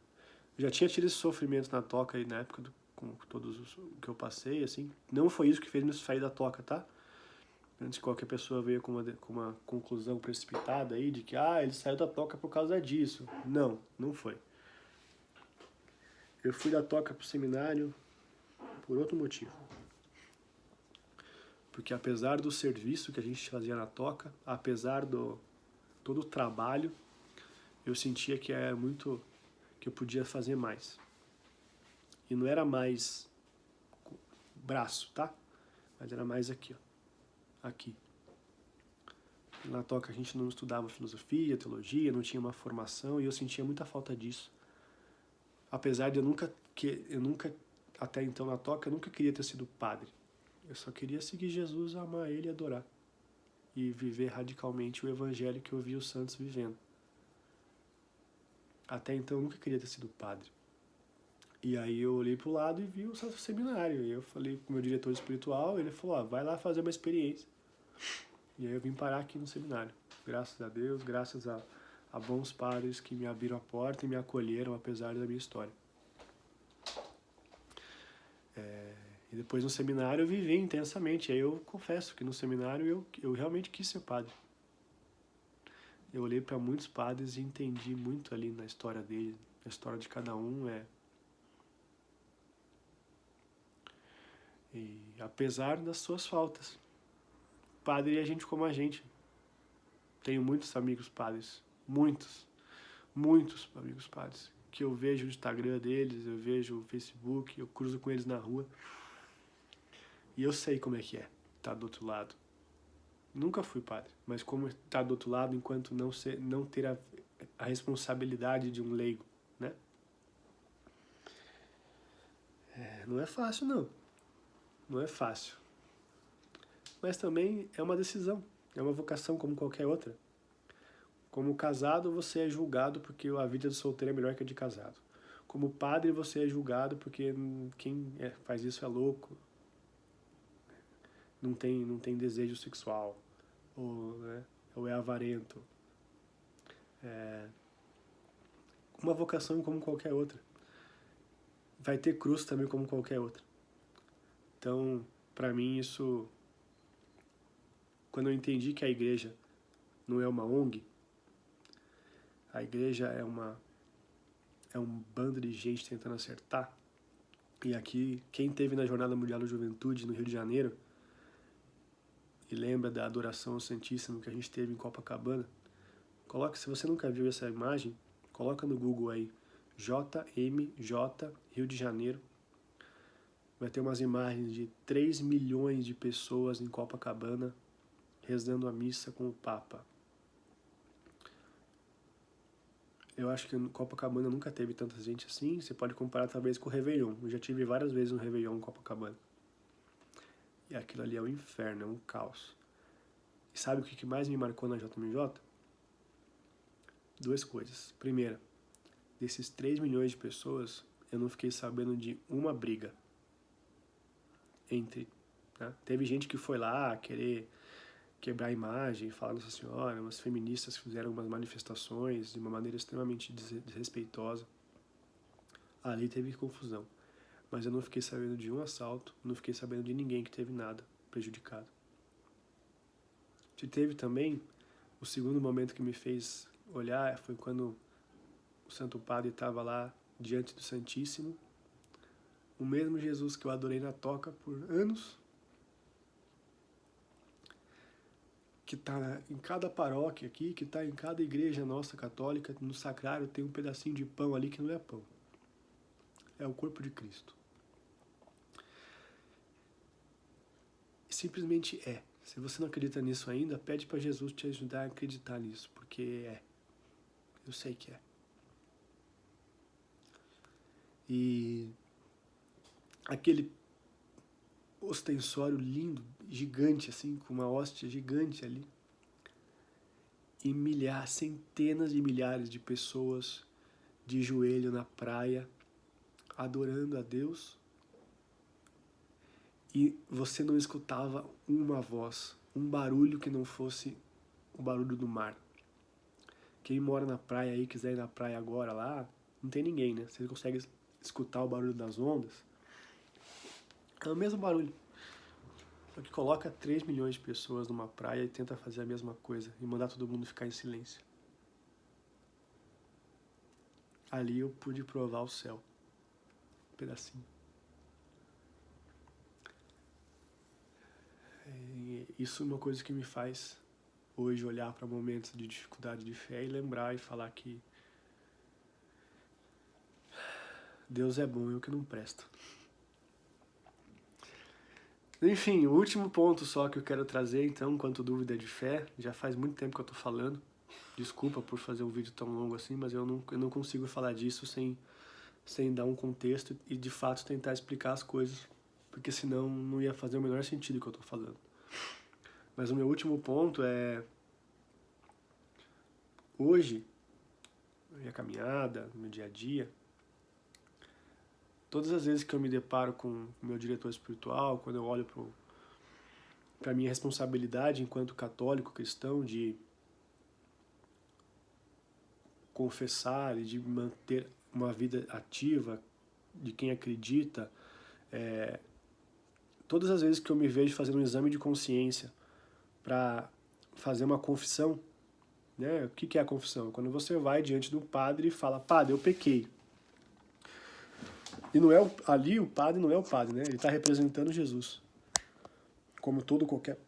Eu já tinha tido esse sofrimento na toca aí na época com todos os que eu passei, assim. Não foi isso que fez me sair da toca, tá? Antes qualquer pessoa veio com uma conclusão precipitada aí de que ele saiu da toca por causa disso. Não foi. Eu fui da toca pro seminário por outro motivo. Porque apesar do serviço que a gente fazia na toca, apesar do todo o trabalho, eu sentia que era muito... que eu podia fazer mais. E não era mais braço, tá? Mas era mais aqui, ó. Aqui. Na toca a gente não estudava filosofia, teologia, não tinha uma formação, e eu sentia muita falta disso. Apesar de eu nunca até então na toca, eu nunca queria ter sido padre. Eu só queria seguir Jesus, amar Ele e adorar. E viver radicalmente o evangelho que eu vi os santos vivendo. Até então eu nunca queria ter sido padre. E aí eu olhei pro lado e vi o seminário. E eu falei com o meu diretor espiritual, ele falou, vai lá fazer uma experiência. E aí eu vim parar aqui no seminário. Graças a Deus, graças a bons padres que me abriram a porta e me acolheram apesar da minha história. E depois no seminário eu vivi intensamente. Aí eu confesso que no seminário eu realmente quis ser padre. Eu olhei para muitos padres e entendi muito ali na história deles. A história de cada um E apesar das suas faltas. Padre é gente como a gente. Tenho muitos amigos padres. Muitos amigos padres. Que eu vejo o Instagram deles, eu vejo o Facebook, eu cruzo com eles na rua. E eu sei como é que é estar do outro lado. Nunca fui padre, mas como estar do outro lado enquanto não ter a responsabilidade de um leigo, né? Não é fácil, não. Não é fácil. Mas também é uma decisão, é uma vocação como qualquer outra. Como casado, você é julgado porque a vida do solteiro é melhor que a de casado. Como padre, você é julgado porque quem faz isso é louco, não tem desejo sexual, ou é avarento. Uma vocação como qualquer outra. Vai ter cruz também como qualquer outra. Então, para mim, isso... Quando eu entendi que a igreja não é uma ONG, a igreja é um bando de gente tentando acertar. E aqui, quem teve na Jornada Mundial da Juventude no Rio de Janeiro e lembra da adoração ao Santíssimo que a gente teve em Copacabana, se você nunca viu essa imagem, coloca no Google aí, JMJ Rio de Janeiro. Vai ter umas imagens de 3 milhões de pessoas em Copacabana rezando a missa com o Papa. Eu acho que em Copacabana nunca teve tanta gente assim. Você pode comparar talvez com o Réveillon. Eu já tive várias vezes no Réveillon em Copacabana. E aquilo ali é um inferno, é um caos. E sabe o que mais me marcou na JMJ? Duas coisas. Primeira, desses 3 milhões de pessoas, eu não fiquei sabendo de uma briga entre... Né? Teve gente que foi lá querer quebrar a imagem, falar Nossa Senhora, umas feministas fizeram umas manifestações de uma maneira extremamente desrespeitosa. Ali teve confusão. Mas eu não fiquei sabendo de um assalto, não fiquei sabendo de ninguém que teve nada prejudicado. E teve também, o segundo momento que me fez olhar foi quando o Santo Padre estava lá diante do Santíssimo, o mesmo Jesus que eu adorei na toca por anos, que está em cada paróquia aqui, que está em cada igreja nossa católica, no sacrário tem um pedacinho de pão ali que não é pão. É o corpo de Cristo. E simplesmente é. Se você não acredita nisso ainda, pede para Jesus te ajudar a acreditar nisso, porque é. Eu sei que é. E aquele ostensório lindo, gigante assim, com uma hóstia gigante ali, e centenas de milhares de pessoas de joelho na praia, adorando a Deus, e você não escutava uma voz, um barulho que não fosse o barulho do mar. Quem mora na praia aí, quiser ir na praia agora lá, não tem ninguém, né? Você consegue escutar o barulho das ondas. É o mesmo barulho. Só que coloca 3 milhões de pessoas numa praia e tenta fazer a mesma coisa e mandar todo mundo ficar em silêncio. Ali eu pude provar o céu. Um pedacinho. Isso é uma coisa que me faz hoje olhar para momentos de dificuldade de fé e lembrar e falar que Deus é bom, eu que não presto. Enfim, o último ponto só que eu quero trazer, então, quanto dúvida de fé, já faz muito tempo que eu tô falando, desculpa por fazer um vídeo tão longo assim, mas eu não consigo falar disso sem sem dar um contexto e de fato tentar explicar as coisas, porque senão não ia fazer o menor sentido o que eu estou falando. Mas o meu último ponto é, hoje, na minha caminhada, no meu dia a dia, todas as vezes que eu me deparo com o meu diretor espiritual, quando eu olho para a minha responsabilidade enquanto católico cristão de confessar e de manter uma vida ativa de quem acredita, todas as vezes que eu me vejo fazendo um exame de consciência para fazer uma confissão, né? O que é a confissão? Quando você vai diante do padre e fala, padre, eu pequei. E não é ali o padre não é o padre, né? Ele está representando Jesus. Como todo qualquer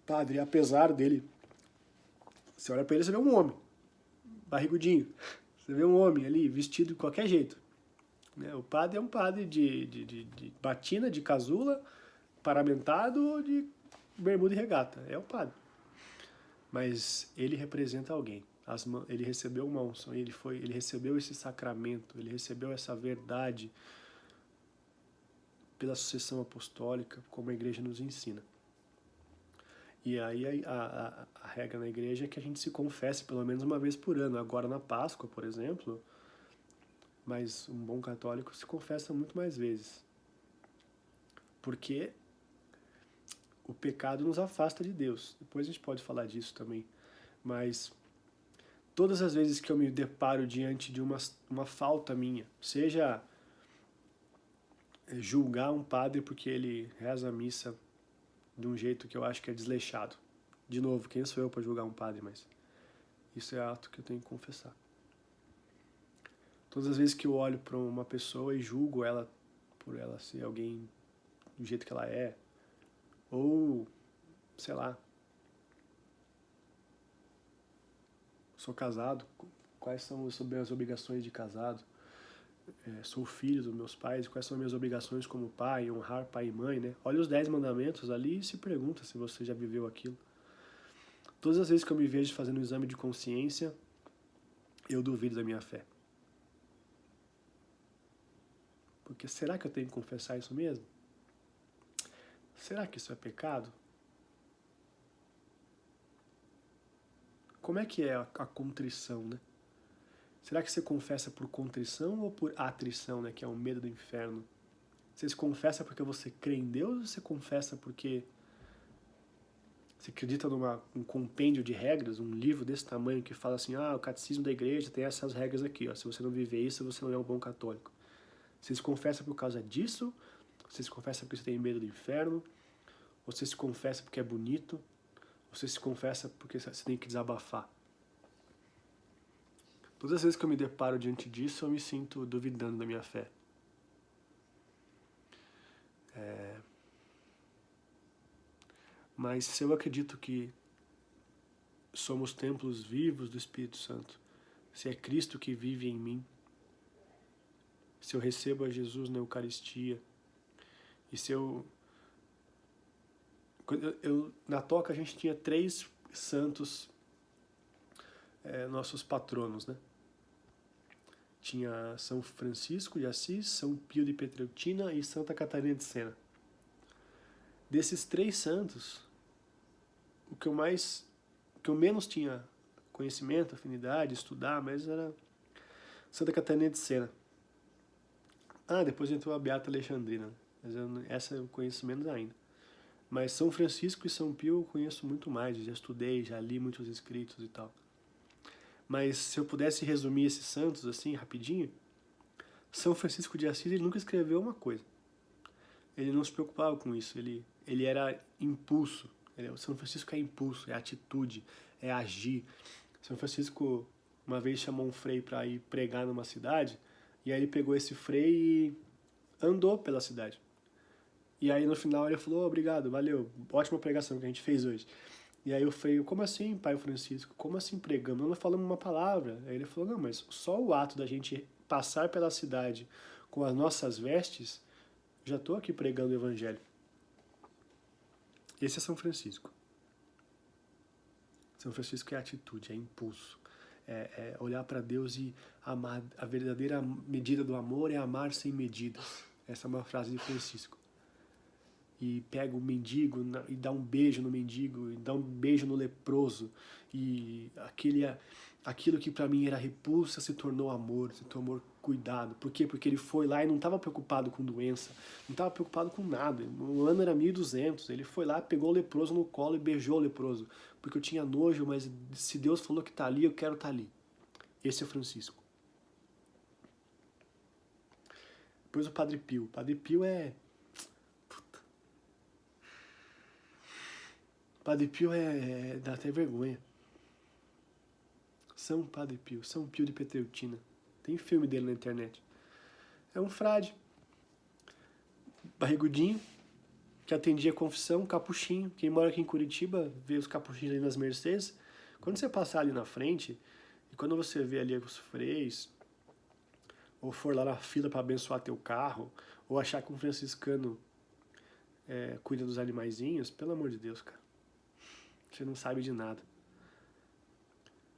padre, apesar dele, você olha para ele, você vê um homem, barrigudinho. Você vê um homem ali vestido de qualquer jeito. Né? O padre é um padre de batina, de casula, paramentado ou de bermuda e regata. É o padre. Mas ele representa alguém. Ele recebeu uma unção, ele recebeu esse sacramento, ele recebeu essa verdade pela sucessão apostólica, como a igreja nos ensina. E aí a regra na igreja é que a gente se confesse pelo menos uma vez por ano. Agora na Páscoa, por exemplo, mas um bom católico se confessa muito mais vezes. Porque o pecado nos afasta de Deus. Depois a gente pode falar disso também. Mas todas as vezes que eu me deparo diante de uma falta minha, seja julgar um padre porque ele reza a missa de um jeito que eu acho que é desleixado. De novo, quem sou eu para julgar um padre, mas isso é ato que eu tenho que confessar. Todas as vezes que eu olho para uma pessoa e julgo ela por ela ser alguém do jeito que ela é, ou, sei lá, sou casado, quais são as minhas obrigações de casado? Sou filho dos meus pais, quais são as minhas obrigações como pai, honrar pai e mãe, né? Olha os 10 mandamentos ali e se pergunta se você já viveu aquilo. Todas as vezes que eu me vejo fazendo um exame de consciência, eu duvido da minha fé. Porque será que eu tenho que confessar isso mesmo? Será que isso é pecado? Como é que é a contrição, né? Será que você confessa por contrição ou por atrição, né? Que é o medo do inferno? Você se confessa porque você crê em Deus ou você confessa porque você acredita num compêndio de regras, um livro desse tamanho que fala assim, o catecismo da igreja tem essas regras aqui, ó. Se você não viver isso, você não é um bom católico. Você se confessa por causa disso? Você se confessa porque você tem medo do inferno? Ou você se confessa porque é bonito? Ou você se confessa porque você tem que desabafar? Todas as vezes que eu me deparo diante disso, eu me sinto duvidando da minha fé. Mas se eu acredito que somos templos vivos do Espírito Santo, se é Cristo que vive em mim, se eu recebo a Jesus na Eucaristia, e se na Toca a gente tinha 3 santos, nossos patronos, né? Tinha São Francisco de Assis, São Pio de Pietrelcina e Santa Catarina de Sena. Desses 3 santos, o que eu menos tinha conhecimento, afinidade, estudar, mas era Santa Catarina de Sena. Depois entrou a Beata Alexandrina, mas essa eu conheço menos ainda. Mas São Francisco e São Pio eu conheço muito mais, já estudei, já li muitos escritos e tal. Mas se eu pudesse resumir esses santos assim, rapidinho, São Francisco de Assis ele nunca escreveu uma coisa. Ele não se preocupava com isso, ele era impulso. São Francisco é impulso, é atitude, é agir. São Francisco uma vez chamou um frei para ir pregar numa cidade, e aí ele pegou esse frei e andou pela cidade. E aí no final ele falou, obrigado, valeu, ótima pregação que a gente fez hoje. E aí o frei, como assim, pai Francisco? Como assim pregando? Não falamos uma palavra. Aí ele falou, não, mas só o ato da gente passar pela cidade com as nossas vestes, já estou aqui pregando o evangelho. Esse é São Francisco. São Francisco é atitude, é impulso. olhar para Deus e amar. A verdadeira medida do amor é amar sem medidas. Essa é uma frase de Francisco. E pega o mendigo e dá um beijo no mendigo, e dá um beijo no leproso, e aquilo que para mim era repulsa se tornou amor, se tornou cuidado. Por quê? Porque ele foi lá e não estava preocupado com doença, não estava preocupado com nada. O ano era 1200, ele foi lá, pegou o leproso no colo e beijou o leproso, porque eu tinha nojo, mas se Deus falou que está ali, eu quero estar ali. Esse é Francisco. Depois o Padre Pio. O Padre Pio Padre Pio dá até vergonha. São Padre Pio, São Pio de Pietrelcina. Tem filme dele na internet. É um frade, barrigudinho, que atendia a confissão, capuchinho. Quem mora aqui em Curitiba vê os capuchinhos ali nas Mercedes. Quando você passar ali na frente, e quando você vê ali os freis, ou for lá na fila para abençoar teu carro, ou achar que um franciscano cuida dos animaizinhos, pelo amor de Deus, cara. Você não sabe de nada.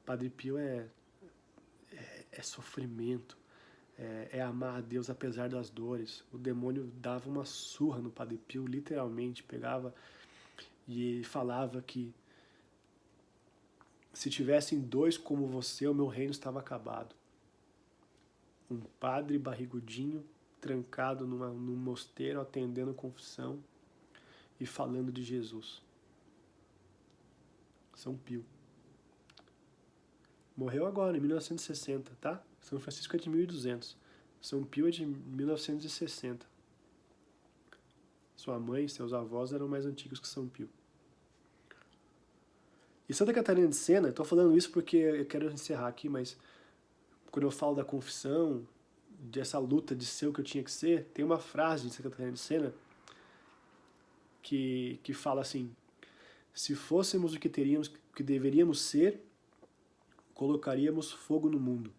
Padre Pio é sofrimento, é amar a Deus apesar das dores. O demônio dava uma surra no Padre Pio, literalmente, pegava e falava que se tivessem dois como você, o meu reino estava acabado. Um padre barrigudinho, trancado num mosteiro, atendendo confissão e falando de Jesus. São Pio. Morreu agora, em 1960, tá? São Francisco é de 1200. São Pio é de 1960. Sua mãe e seus avós eram mais antigos que São Pio. E Santa Catarina de Sena, estou falando isso porque eu quero encerrar aqui, mas quando eu falo da confissão, dessa luta de ser o que eu tinha que ser, tem uma frase de Santa Catarina de Sena que fala assim: se fôssemos o que deveríamos ser, colocaríamos fogo no mundo.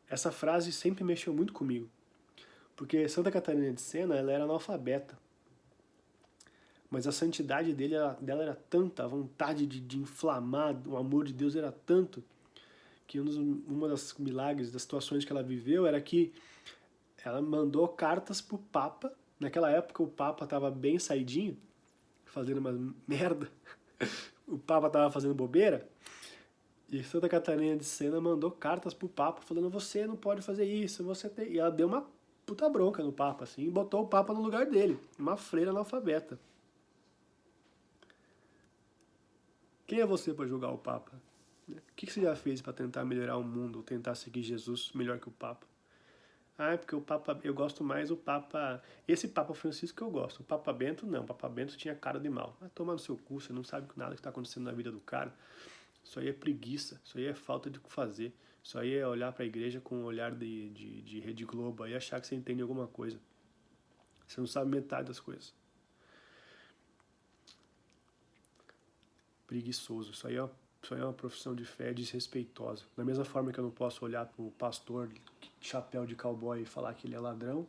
Essa frase sempre mexeu muito comigo, porque Santa Catarina de Sena, ela era analfabeta, mas a santidade dela era tanta, a vontade de inflamar, o amor de Deus era tanto, que uma das milagres, das situações que ela viveu era que ela mandou cartas pro Papa. Naquela época o Papa estava bem saidinho, fazendo uma merda, o Papa estava fazendo bobeira, e Santa Catarina de Sena mandou cartas pro Papa falando: você não pode fazer isso, você tem... E ela deu uma puta bronca no Papa, assim, e botou o Papa no lugar dele, uma freira analfabeta. Quem é você para julgar o Papa? O que você já fez para tentar melhorar o mundo, ou tentar seguir Jesus melhor que o Papa? Ah, é porque o Papa, eu gosto mais do Papa... Esse Papa Francisco que eu gosto. O Papa Bento, não. O Papa Bento tinha cara de mal. Vai tomar no seu cu, você não sabe nada que está acontecendo na vida do cara. Isso aí é preguiça, isso aí é falta de o que fazer. Isso aí é olhar para a igreja com um olhar de Rede Globo e achar que você entende alguma coisa. Você não sabe metade das coisas. Preguiçoso. Isso aí é uma profissão de fé desrespeitosa. Da mesma forma que eu não posso olhar para o pastor de chapéu de cowboy e falar que ele é ladrão,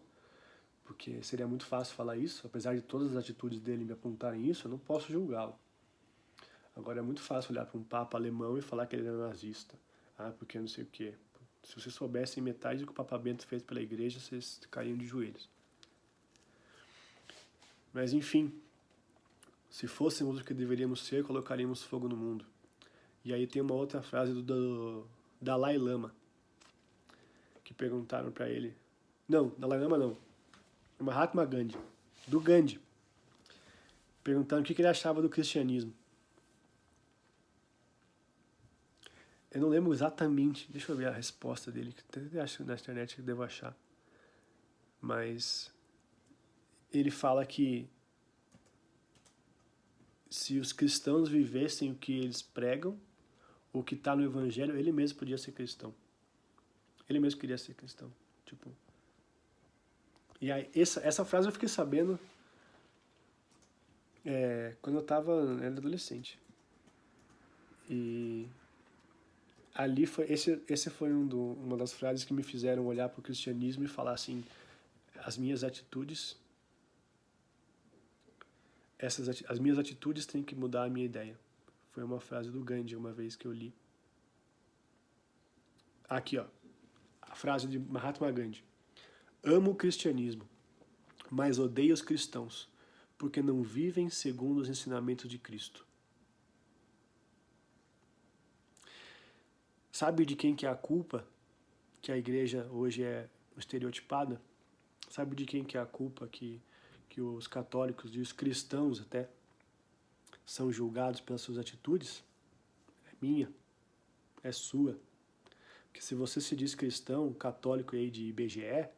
porque seria muito fácil falar isso, apesar de todas as atitudes dele me apontarem isso, eu não posso julgá-lo. Agora é muito fácil olhar para um papa alemão e falar que ele é nazista. Ah, porque não sei o quê. Se vocês soubessem metade do que o Papa Bento fez pela igreja, vocês caíam de joelhos. Mas enfim, se fôssemos o que deveríamos ser, colocaríamos fogo no mundo. E aí tem uma outra frase do Dalai Lama, que perguntaram para ele... Não, Dalai Lama não. Mahatma Gandhi. Do Gandhi. Perguntaram o que ele achava do cristianismo. Eu não lembro exatamente, deixa eu ver a resposta dele, que até acho na internet que devo achar. Mas ele fala que se os cristãos vivessem o que eles pregam, o que está no evangelho, ele mesmo podia ser cristão. Ele mesmo queria ser cristão. Tipo. E aí, essa frase eu fiquei sabendo quando eu era adolescente. E ali esse foi uma das frases que me fizeram olhar para o cristianismo e falar assim: as minhas atitudes têm que mudar a minha ideia. Foi uma frase do Gandhi uma vez que eu li. Aqui, ó, a frase de Mahatma Gandhi. Amo o cristianismo, mas odeio os cristãos, porque não vivem segundo os ensinamentos de Cristo. Sabe de quem que é a culpa que a igreja hoje é estereotipada? Sabe de quem que é a culpa que os católicos e os cristãos até são julgados pelas suas atitudes? É minha, é sua. Porque se você se diz cristão, católico aí de IBGE,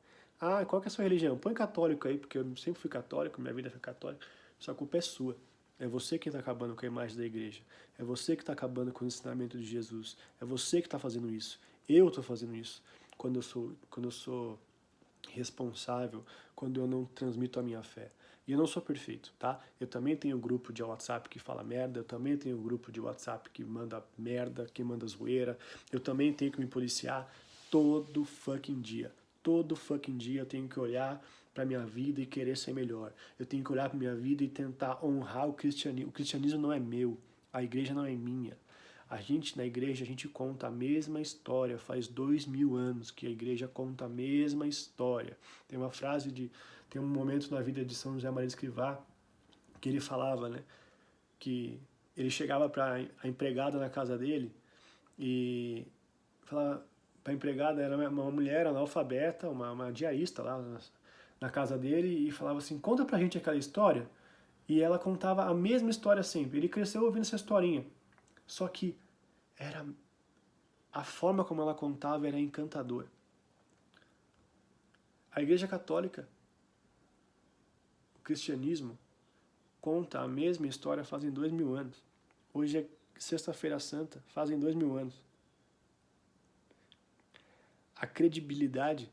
qual que é a sua religião? Põe católico aí, porque eu sempre fui católico, minha vida foi católica. Sua culpa é sua. É você que está acabando com a imagem da igreja. É você que está acabando com o ensinamento de Jesus. É você que está fazendo isso. Eu estou fazendo isso. Quando eu sou responsável, quando eu não transmito a minha fé. E eu não sou perfeito, tá? Eu também tenho um grupo de WhatsApp que fala merda, eu também tenho um grupo de WhatsApp que manda merda, que manda zoeira, eu também tenho que me policiar todo fucking dia. Todo fucking dia eu tenho que olhar para minha vida e querer ser melhor. Eu tenho que olhar para minha vida e tentar honrar o cristianismo. O cristianismo não é meu, a igreja não é minha. A gente, na igreja, a gente conta a mesma história. Faz 2000 anos que a igreja conta a mesma história. Tem uma frase tem um momento na vida de São José Maria Escrivá que ele falava, né, que ele chegava para a empregada na casa dele e falava para a empregada, era uma mulher analfabeta, uma diarista lá na casa dele, e falava assim: conta pra gente aquela história. E ela contava a mesma história sempre. Ele cresceu ouvindo essa historinha. Só que era a forma como ela contava era encantadora. A Igreja Católica, o cristianismo, conta a mesma história fazem 2000 anos. Hoje é Sexta-feira Santa, fazem 2000 anos. A credibilidade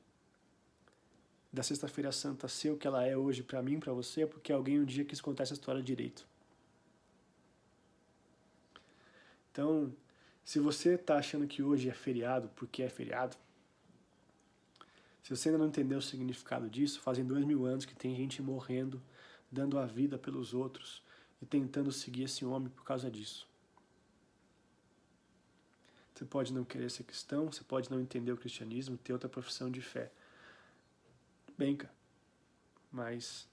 da Sexta-feira Santa ser o que ela é hoje para mim, para você, é porque alguém um dia quis contar essa história direito. Então, se você está achando que hoje é feriado porque é feriado, se você ainda não entendeu o significado disso, fazem 2000 anos que tem gente morrendo, dando a vida pelos outros e tentando seguir esse homem por causa disso. Você pode não querer ser cristão, você pode não entender o cristianismo, ter outra profissão de fé. Bem, cara, mas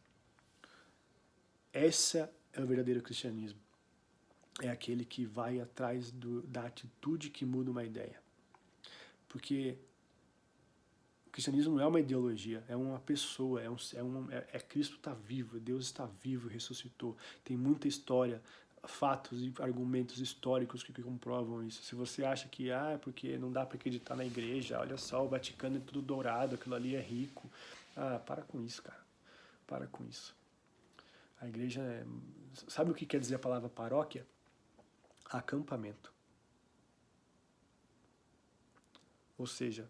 essa é o verdadeiro cristianismo. É aquele que vai atrás da atitude que muda uma ideia. Porque o cristianismo não é uma ideologia, é uma pessoa, Cristo está vivo, Deus está vivo, ressuscitou. Tem muita história, fatos e argumentos históricos que comprovam isso. Se você acha que porque não dá para acreditar na igreja, olha só, o Vaticano é tudo dourado, aquilo ali é rico. Para com isso, cara. Para com isso. A igreja é... Sabe o que quer dizer a palavra paróquia? Acampamento. Ou seja,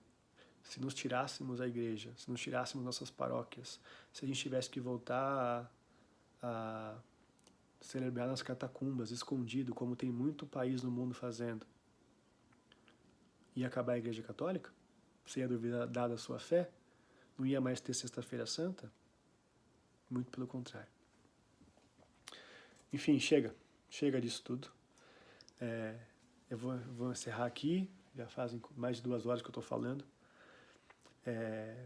se nos tirássemos a igreja, se nos tirássemos nossas paróquias, se a gente tivesse que voltar a celebrar nas catacumbas, escondido, como tem muito país no mundo fazendo, ia acabar a Igreja Católica? Você ia duvidar da sua fé? Não ia mais ter Sexta-feira Santa? Muito pelo contrário. Enfim, chega disso tudo. Eu vou encerrar aqui, já fazem mais de 2 horas que eu estou falando.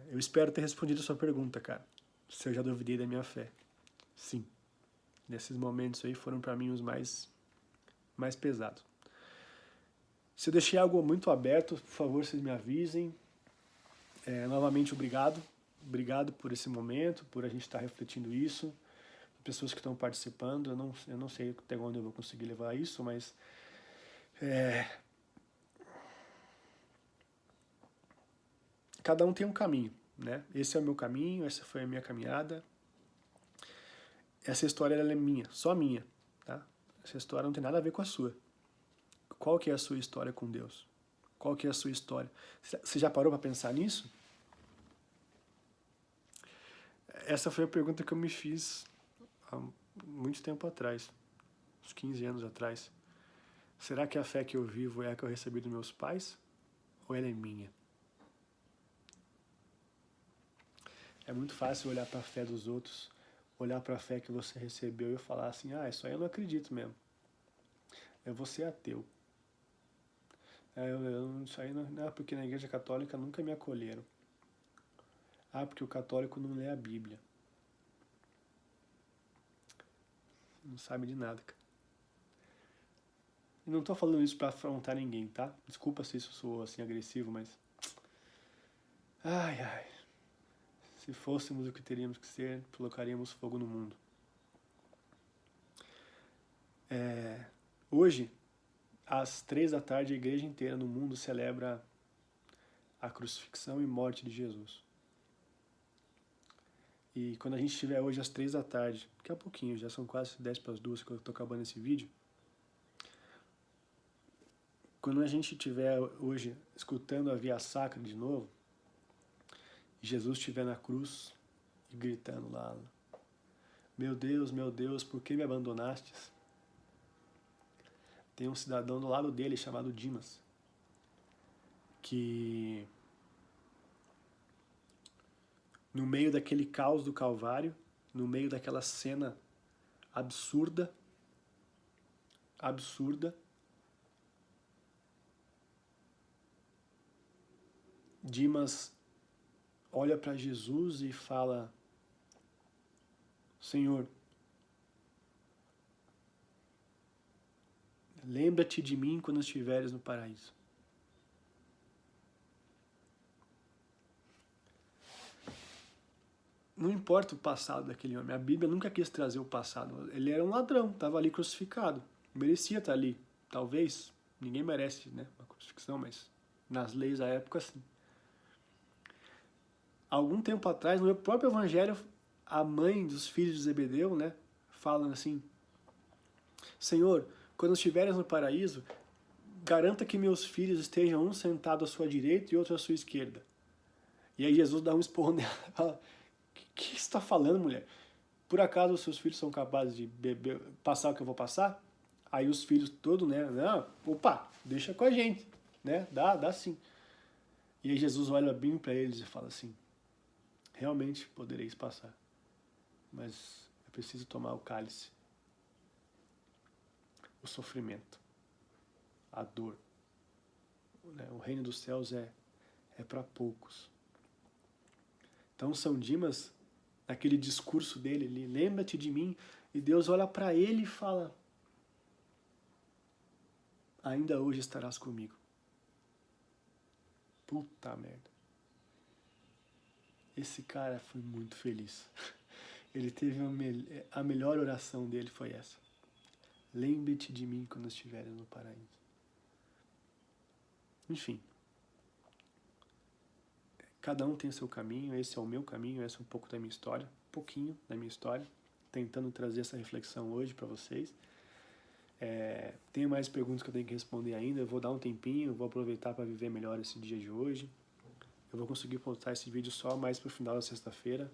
Eu espero ter respondido a sua pergunta, cara. Se eu já duvidei da minha fé. Sim. Nesses momentos aí foram para mim os mais pesados. Se eu deixei algo muito aberto, por favor, vocês me avisem. Novamente, obrigado. Obrigado por esse momento, por a gente estar refletindo isso. Pessoas que estão participando, eu não sei até onde eu vou conseguir levar isso, mas cada um tem um caminho, né? Esse é o meu caminho, essa foi a minha caminhada. Essa história ela é minha, só minha, tá? Essa história não tem nada a ver com a sua. Qual que é a sua história com Deus? Qual que é a sua história? Você já parou para pensar nisso? Essa foi a pergunta que eu me fiz há muito tempo atrás, uns 15 anos atrás. Será que a fé que eu vivo é a que eu recebi dos meus pais? Ou ela é minha? É muito fácil olhar para a fé dos outros, olhar para a fé que você recebeu e falar assim: isso aí eu não acredito mesmo. Eu vou ser ateu. Isso aí não é porque na igreja católica nunca me acolheram. Ah, porque o católico não lê a Bíblia. Não sabe de nada, cara. E não tô falando isso pra afrontar ninguém, tá? Desculpa se isso soou assim agressivo, mas... Ai, ai. Se fôssemos o que teríamos que ser, colocaríamos fogo no mundo. Hoje, às 3 da tarde, a igreja inteira no mundo celebra a crucifixão e morte de Jesus. E quando a gente estiver hoje às 3 da tarde, daqui a pouquinho, já são quase 10 para as 2 que eu estou acabando esse vídeo. Quando a gente estiver hoje escutando a Via Sacra de novo, e Jesus estiver na cruz e gritando lá, meu Deus, por que me abandonastes? Tem um cidadão do lado dele chamado Dimas, que no meio daquele caos do Calvário, no meio daquela cena absurda, Dimas olha para Jesus e fala: Senhor, lembra-te de mim quando estiveres no paraíso. Não importa o passado daquele homem, a Bíblia nunca quis trazer o passado. Ele era um ladrão, estava ali crucificado, merecia estar ali. Talvez, ninguém merece, né, uma crucifixão, mas nas leis da época, sim. Algum tempo atrás, no meu próprio evangelho, a mãe dos filhos de Zebedeu, né, fala assim: Senhor, quando estiveres no paraíso, garanta que meus filhos estejam um sentado à sua direita e outro à sua esquerda. E aí Jesus dá um esporro nela e fala: que você está falando, mulher? Por acaso os seus filhos são capazes de beber, passar o que eu vou passar? Aí os filhos todos, né? Não, opa, deixa com a gente, né? Dá sim. E aí Jesus olha bem para eles e fala assim: realmente podereis passar, mas é preciso tomar o cálice, o sofrimento, a dor. O reino dos céus é para poucos. Então São Dimas, naquele discurso dele, ele lembra-te de mim, e Deus olha para ele e fala: ainda hoje estarás comigo. Puta merda. Esse cara foi muito feliz. Ele teve a melhor oração dele foi essa: lembre-te de mim quando estiveres no paraíso. Enfim, cada um tem seu caminho, esse é o meu caminho, essa é um pouco da minha história, um pouquinho da minha história, tentando trazer essa reflexão hoje para vocês. Tenho mais perguntas que eu tenho que responder ainda, eu vou dar um tempinho, vou aproveitar para viver melhor esse dia de hoje. Eu vou conseguir postar esse vídeo só mais pro final da sexta-feira,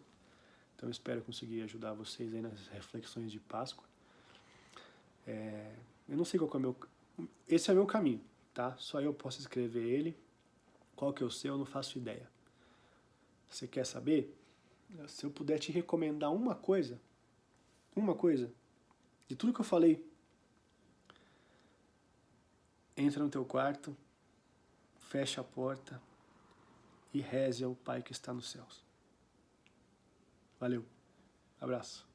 então eu espero conseguir ajudar vocês aí nas reflexões de Páscoa. Eu não sei qual que é o meu... Esse é o meu caminho, tá? Só eu posso escrever ele. Qual que é o seu, eu não faço ideia. Você quer saber? Se eu puder te recomendar uma coisa, de tudo que eu falei, entra no teu quarto, fecha a porta e reze ao Pai que está nos céus. Valeu, abraço.